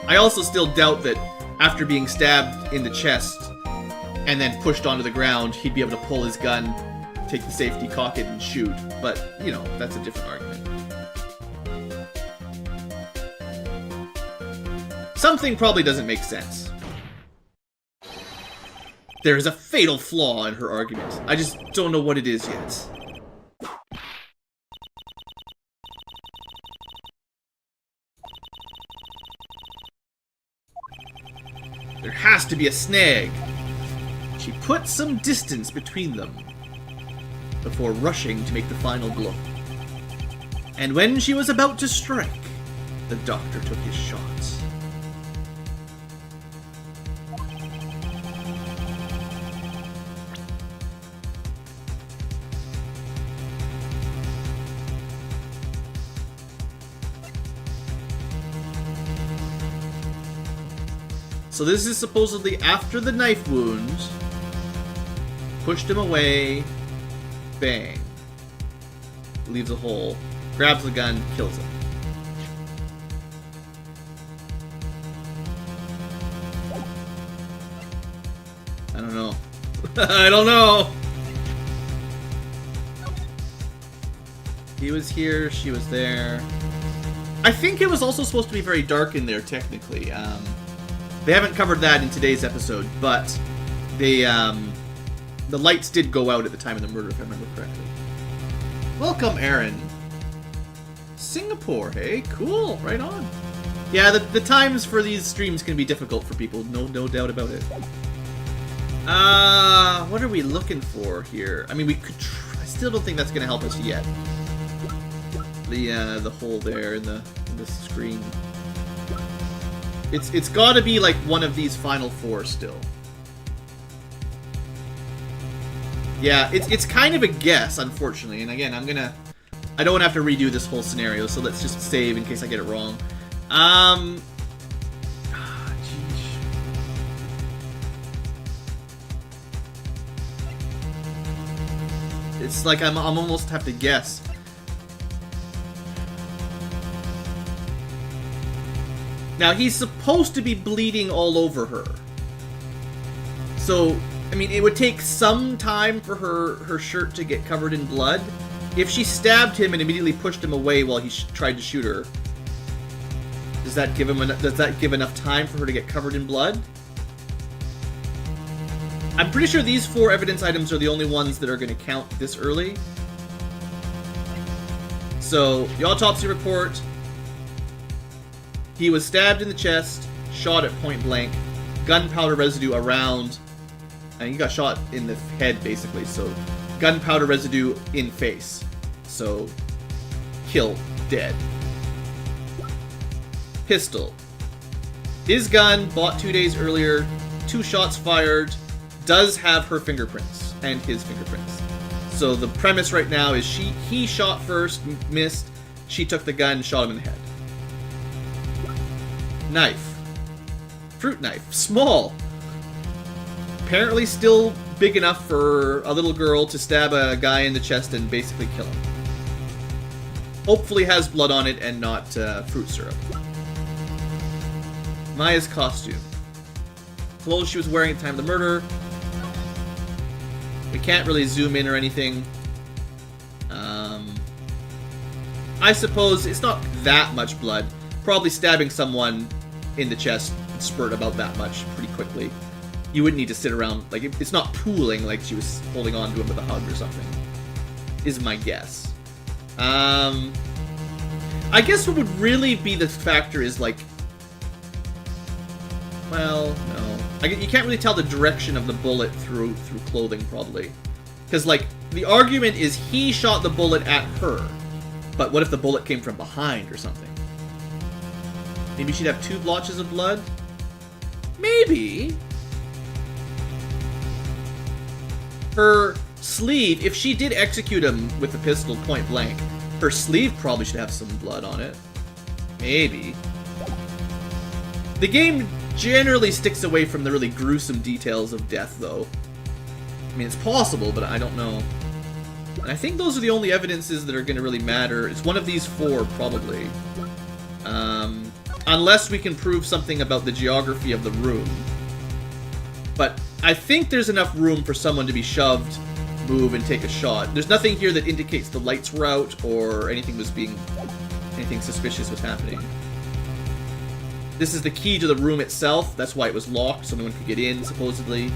I also still doubt that after being stabbed in the chest and then pushed onto the ground, he'd be able to pull his gun, take the safety, cock it, and shoot. But, you know, that's a different argument. Something probably doesn't make sense. There is a fatal flaw in her argument. I just don't know what it is yet. There has to be a snag. She put some distance between them before rushing to make the final blow. And when she was about to strike, the doctor took his shot. So this is supposedly after the knife wound. Pushed him away. Bang. Leaves a hole. Grabs the gun, kills him. I don't know. I don't know! He was here, she was there. I think it was also supposed to be very dark in there, technically. They haven't covered that in today's episode, but they, the lights did go out at the time of the murder, if I remember correctly. Welcome, Aaron. Singapore, hey? Cool, right on. Yeah, the times for these streams can be difficult for people, no doubt about it. What are we looking for here? I mean, we could I still don't think that's going to help us yet. The hole there in the screen. It's got to be like one of these final 4 still. Yeah, it's kind of a guess, unfortunately. And again, I don't want to have to redo this whole scenario, so let's just save in case I get it wrong. It's like I'm almost have to guess. Now, he's supposed to be bleeding all over her. So, I mean, it would take some time for her shirt to get covered in blood. If she stabbed him and immediately pushed him away while he tried to shoot her, does that give enough time for her to get covered in blood? I'm pretty sure these 4 evidence items are the only ones that are going to count this early. So, the autopsy report. He was stabbed in the chest, shot at point blank, gunpowder residue around, and he got shot in the head, basically, so gunpowder residue in face. So, killed, dead. Pistol. His gun, bought 2 days earlier, 2 shots fired, does have her fingerprints, and his fingerprints. So the premise right now is he shot first, missed, she took the gun, shot him in the head. Knife. Fruit knife. Small. Apparently still big enough for a little girl to stab a guy in the chest and basically kill him. Hopefully has blood on it and not fruit syrup. Maya's costume. Clothes she was wearing at the time of the murder. We can't really zoom in or anything. I suppose it's not that much blood. Probably stabbing someone in the chest would spurt about that much pretty quickly. You wouldn't need to sit around, like, it's not pooling like she was holding on to him with a hug or something, is my guess. I guess what would really be the factor is, like, well, no. You can't really tell the direction of the bullet through clothing, probably. Because, like, the argument is he shot the bullet at her. But what if the bullet came from behind or something? Maybe she'd have 2 blotches of blood? Maybe. Her sleeve, if she did execute him with the pistol point blank, her sleeve probably should have some blood on it. Maybe. The game generally sticks away from the really gruesome details of death, though. I mean, it's possible, but I don't know. And I think those are the only evidences that are going to really matter. It's one of these 4, probably. Unless we can prove something about the geography of the room. But I think there's enough room for someone to be shoved, move, and take a shot. There's nothing here that indicates the lights were out or anything suspicious was happening. This is the key to the room itself. That's why it was locked, so no one could get in, supposedly.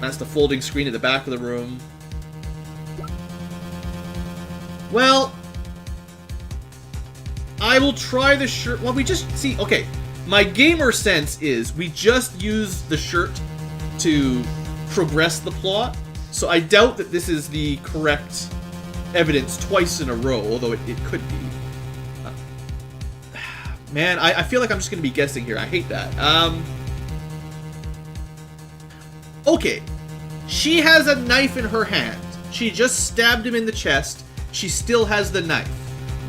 That's the folding screen at the back of the room. Well, I will try the shirt. Well, we just see. Okay, my gamer sense is we just use the shirt to progress the plot. So I doubt that this is the correct evidence twice in a row, although it could be. Man, I feel like I'm just going to be guessing here. I hate that. Okay. She has a knife in her hand. She just stabbed him in the chest. She still has the knife.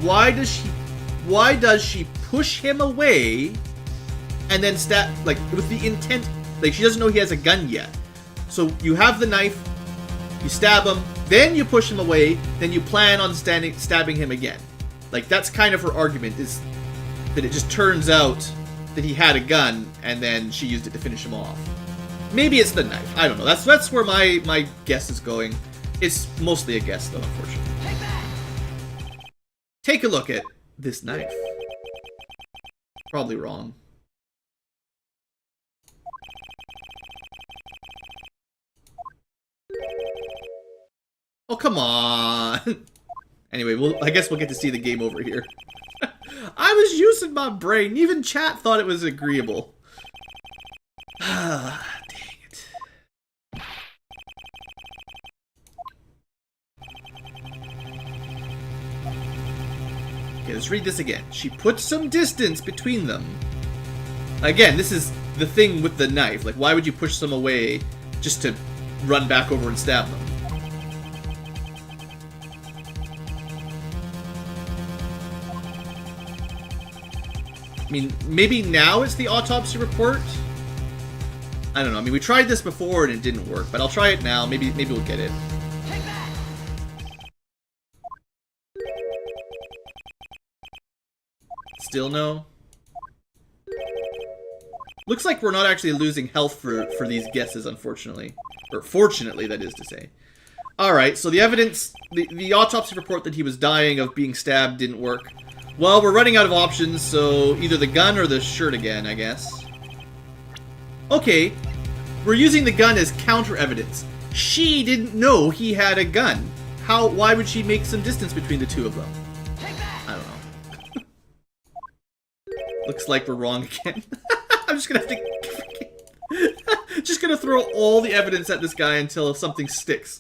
Why does she push him away and then stab, like, with the intent, like, she doesn't know he has a gun yet. So you have the knife, you stab him, then you push him away, then you plan on stabbing him again. Like, that's kind of her argument, is that it just turns out that he had a gun and then she used it to finish him off. Maybe it's the knife. I don't know. That's where my guess is going. It's mostly a guess, though, unfortunately. Take a look at this knife. Probably wrong. Oh, come on. Anyway, I guess we'll get to see the game over here. I was using my brain. Even chat thought it was agreeable. Ah, dang it. Okay, let's read this again. She put some distance between them. Again, this is the thing with the knife. Like, why would you push them away just to run back over and stab them? I mean, maybe now it's the autopsy report? I don't know. I mean, we tried this before and it didn't work, but I'll try it now. Maybe we'll get it. Still no? Looks like we're not actually losing health for these guesses, unfortunately. Or fortunately, that is to say. Alright, so the evidence, the autopsy report that he was dying of being stabbed didn't work. Well, we're running out of options, so either the gun or the shirt again, I guess. Okay, we're using the gun as counter-evidence. She didn't know he had a gun. Why would she make some distance between the two of them? I don't know. Looks like we're wrong again. I'm just gonna have to... just gonna throw all the evidence at this guy until something sticks.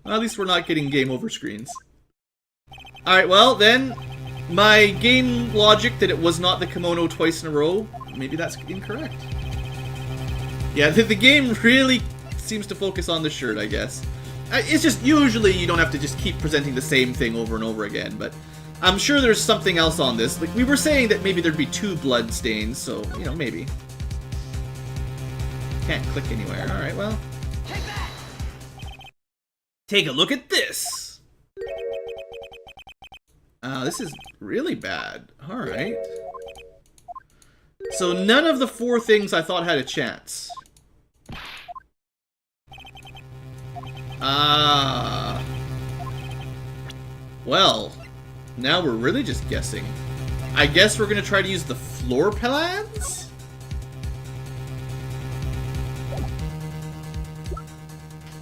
At least we're not getting game over screens. Alright, well, then, my game logic that it was not the kimono twice in a row, maybe that's incorrect. Yeah, the game really seems to focus on the shirt, I guess. It's just, usually you don't have to just keep presenting the same thing over and over again, but I'm sure there's something else on this. Like, we were saying that maybe there'd be 2 blood stains, so, you know, maybe. Can't click anywhere. Alright, well. Take a look at this! This is really bad. Alright. So none of the 4 things I thought had a chance. Ah. Well, now we're really just guessing. I guess we're gonna try to use the floor plans?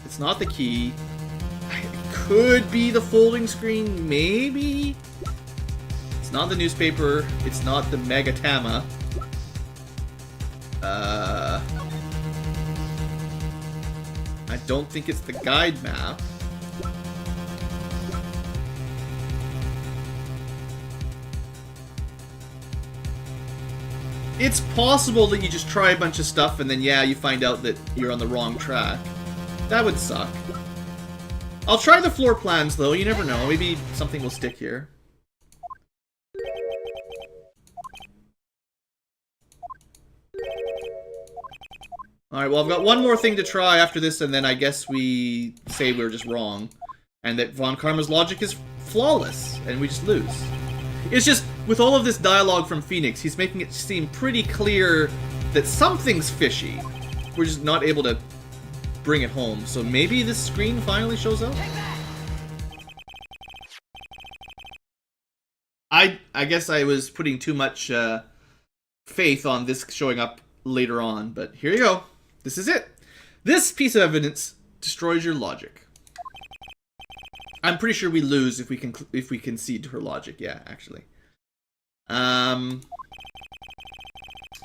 It's not the key. It could be the folding screen, maybe? It's not the newspaper. It's not the Megatama. I don't think it's the guide map. It's possible that you just try a bunch of stuff and then, yeah, you find out that you're on the wrong track. That would suck. I'll try the floor plans, though. You never know. Maybe something will stick here. Alright, well, I've got one more thing to try after this, and then I guess we say we're just wrong. And that Von Karma's logic is flawless, and we just lose. It's just, with all of this dialogue from Phoenix, he's making it seem pretty clear that something's fishy. We're just not able to bring it home. So maybe this screen finally shows up? I guess I was putting too much faith on this showing up later on, but here you go. This is it. This piece of evidence destroys your logic. I'm pretty sure we lose if we concede to her logic. Yeah, actually. I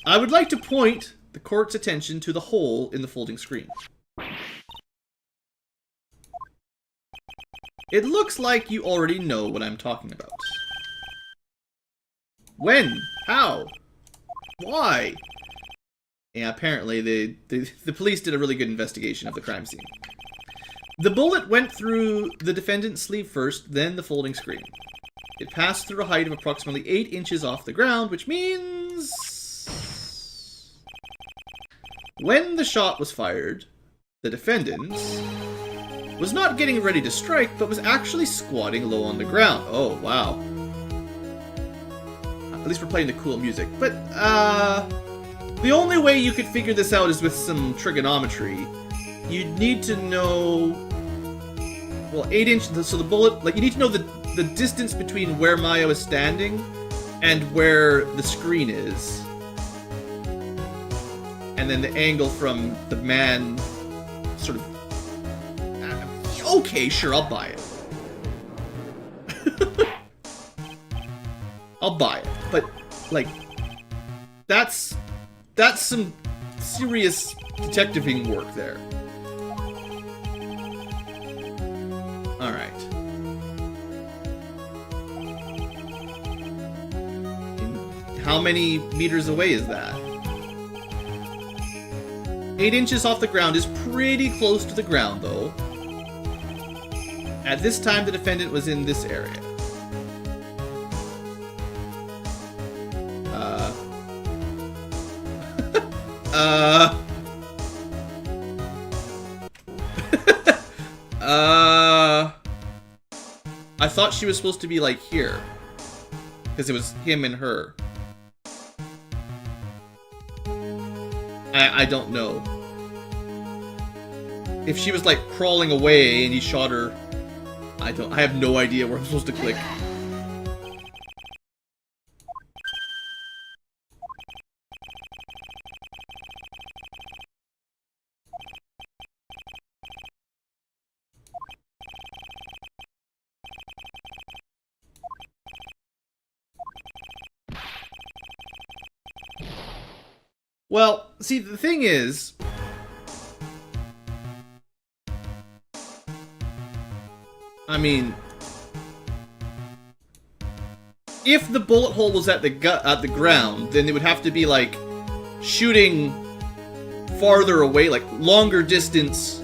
would like to point the court's attention to the hole in the folding screen. It looks like you already know what I'm talking about. When? How? Why? Yeah, apparently the police did a really good investigation of the crime scene. The bullet went through the defendant's sleeve first, then the folding screen. It passed through a height of approximately 8 inches off the ground, which means... when the shot was fired, the defendant was not getting ready to strike, but was actually squatting low on the ground. Oh, wow. At least we're playing the cool music. But, the only way you could figure this out is with some trigonometry. You'd need to know... well, 8 inches... so the bullet... like, you need to know the distance between where Maya is standing and where the screen is. And then the angle from the man... sort of... okay, sure, I'll buy it. I'll buy it. But, like... That's some serious detectiving work there. Alright. How many meters away is that? 8 inches off the ground is pretty close to the ground, though. At this time, the defendant was in this area. I thought she was supposed to be, like, here. Because it was him and her. I don't know. If she was, like, crawling away and he shot her... I have no idea where I'm supposed to click. Well, see, the thing is... I mean... if the bullet hole was at the ground, then it would have to be, like, shooting farther away, like, longer distance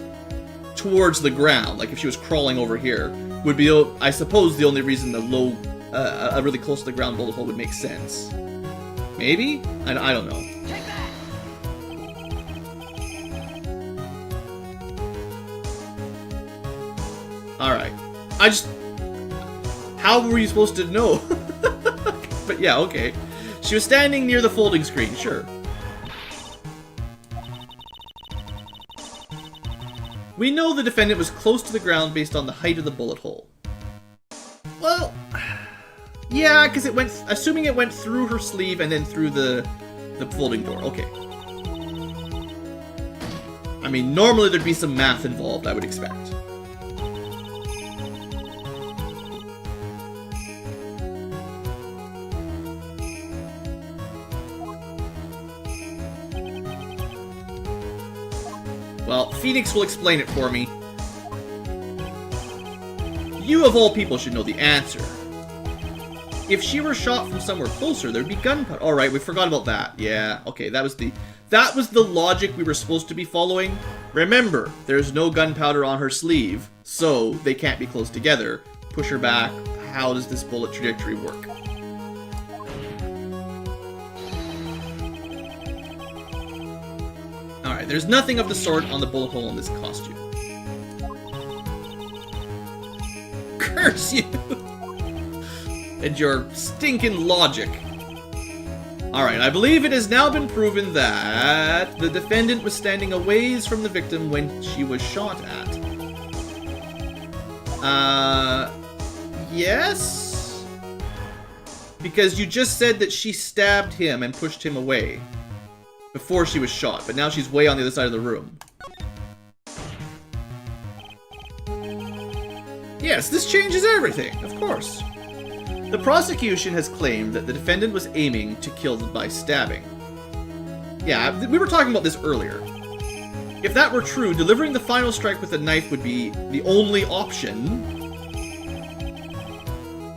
towards the ground. Like, if she was crawling over here, would be, I suppose, the only reason a really close to the ground bullet hole would make sense. Maybe? I don't know. Alright. How were you supposed to know? But yeah, okay. She was standing near the folding screen, sure. We know the defendant was close to the ground based on the height of the bullet hole. Well, yeah, because it went, assuming it went through her sleeve and then through the folding door. Okay. I mean, normally there'd be some math involved, I would expect. Well, Phoenix will explain it for me. You of all people should know the answer. If she were shot from somewhere closer, there'd be gunpowder. All right, we forgot about that. Yeah, okay, that was the logic we were supposed to be following. Remember, there's no gunpowder on her sleeve, so they can't be close together. Push her back. How does this bullet trajectory work? Alright, there's nothing of the sort on the bullet hole in this costume. Curse you! And your stinking logic. Alright, I believe it has now been proven that the defendant was standing a ways from the victim when she was shot at. Yes? Because you just said that she stabbed him and pushed him away before she was shot, but now she's way on the other side of the room. Yes, this changes everything, of course. The prosecution has claimed that the defendant was aiming to kill by stabbing. Yeah, we were talking about this earlier. If that were true, delivering the final strike with a knife would be the only option.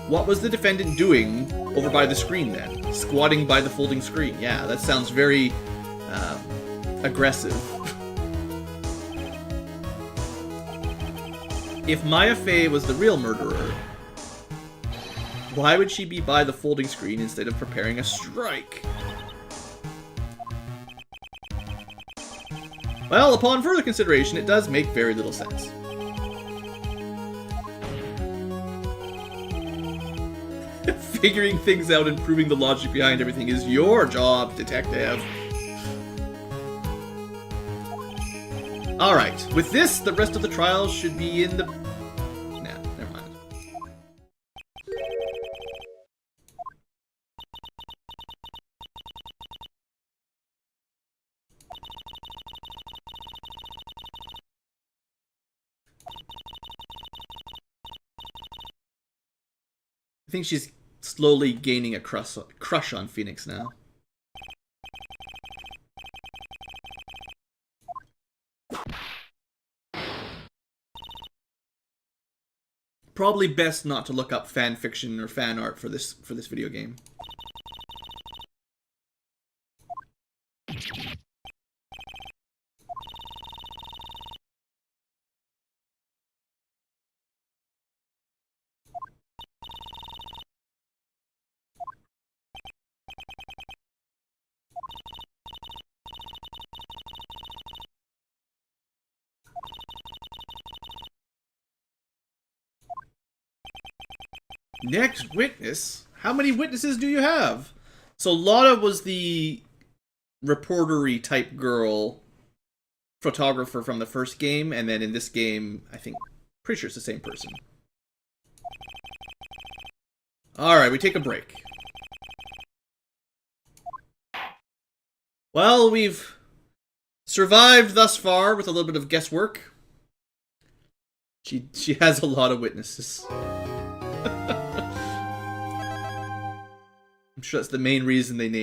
What was the defendant doing over by the screen then? Squatting by the folding screen. Yeah, that sounds very aggressive. If Maya Fey was the real murderer, why would she be by the folding screen instead of preparing a strike? Well, upon further consideration, it does make very little sense. Figuring things out and proving the logic behind everything is your job, detective. Alright, with this, the rest of the trial should be in the... Nah, never mind. I think she's slowly gaining a crush on Phoenix now. Probably best not to look up fan fiction or fan art for this video game. Next witness? How many witnesses do you have? So Lotta was the reportery type girl photographer from the first game, and then in this game, I think, pretty sure it's the same person. Alright, we take a break. Well, we've survived thus far with a little bit of guesswork. She has a lot of witnesses. I'm sure that's the main reason they named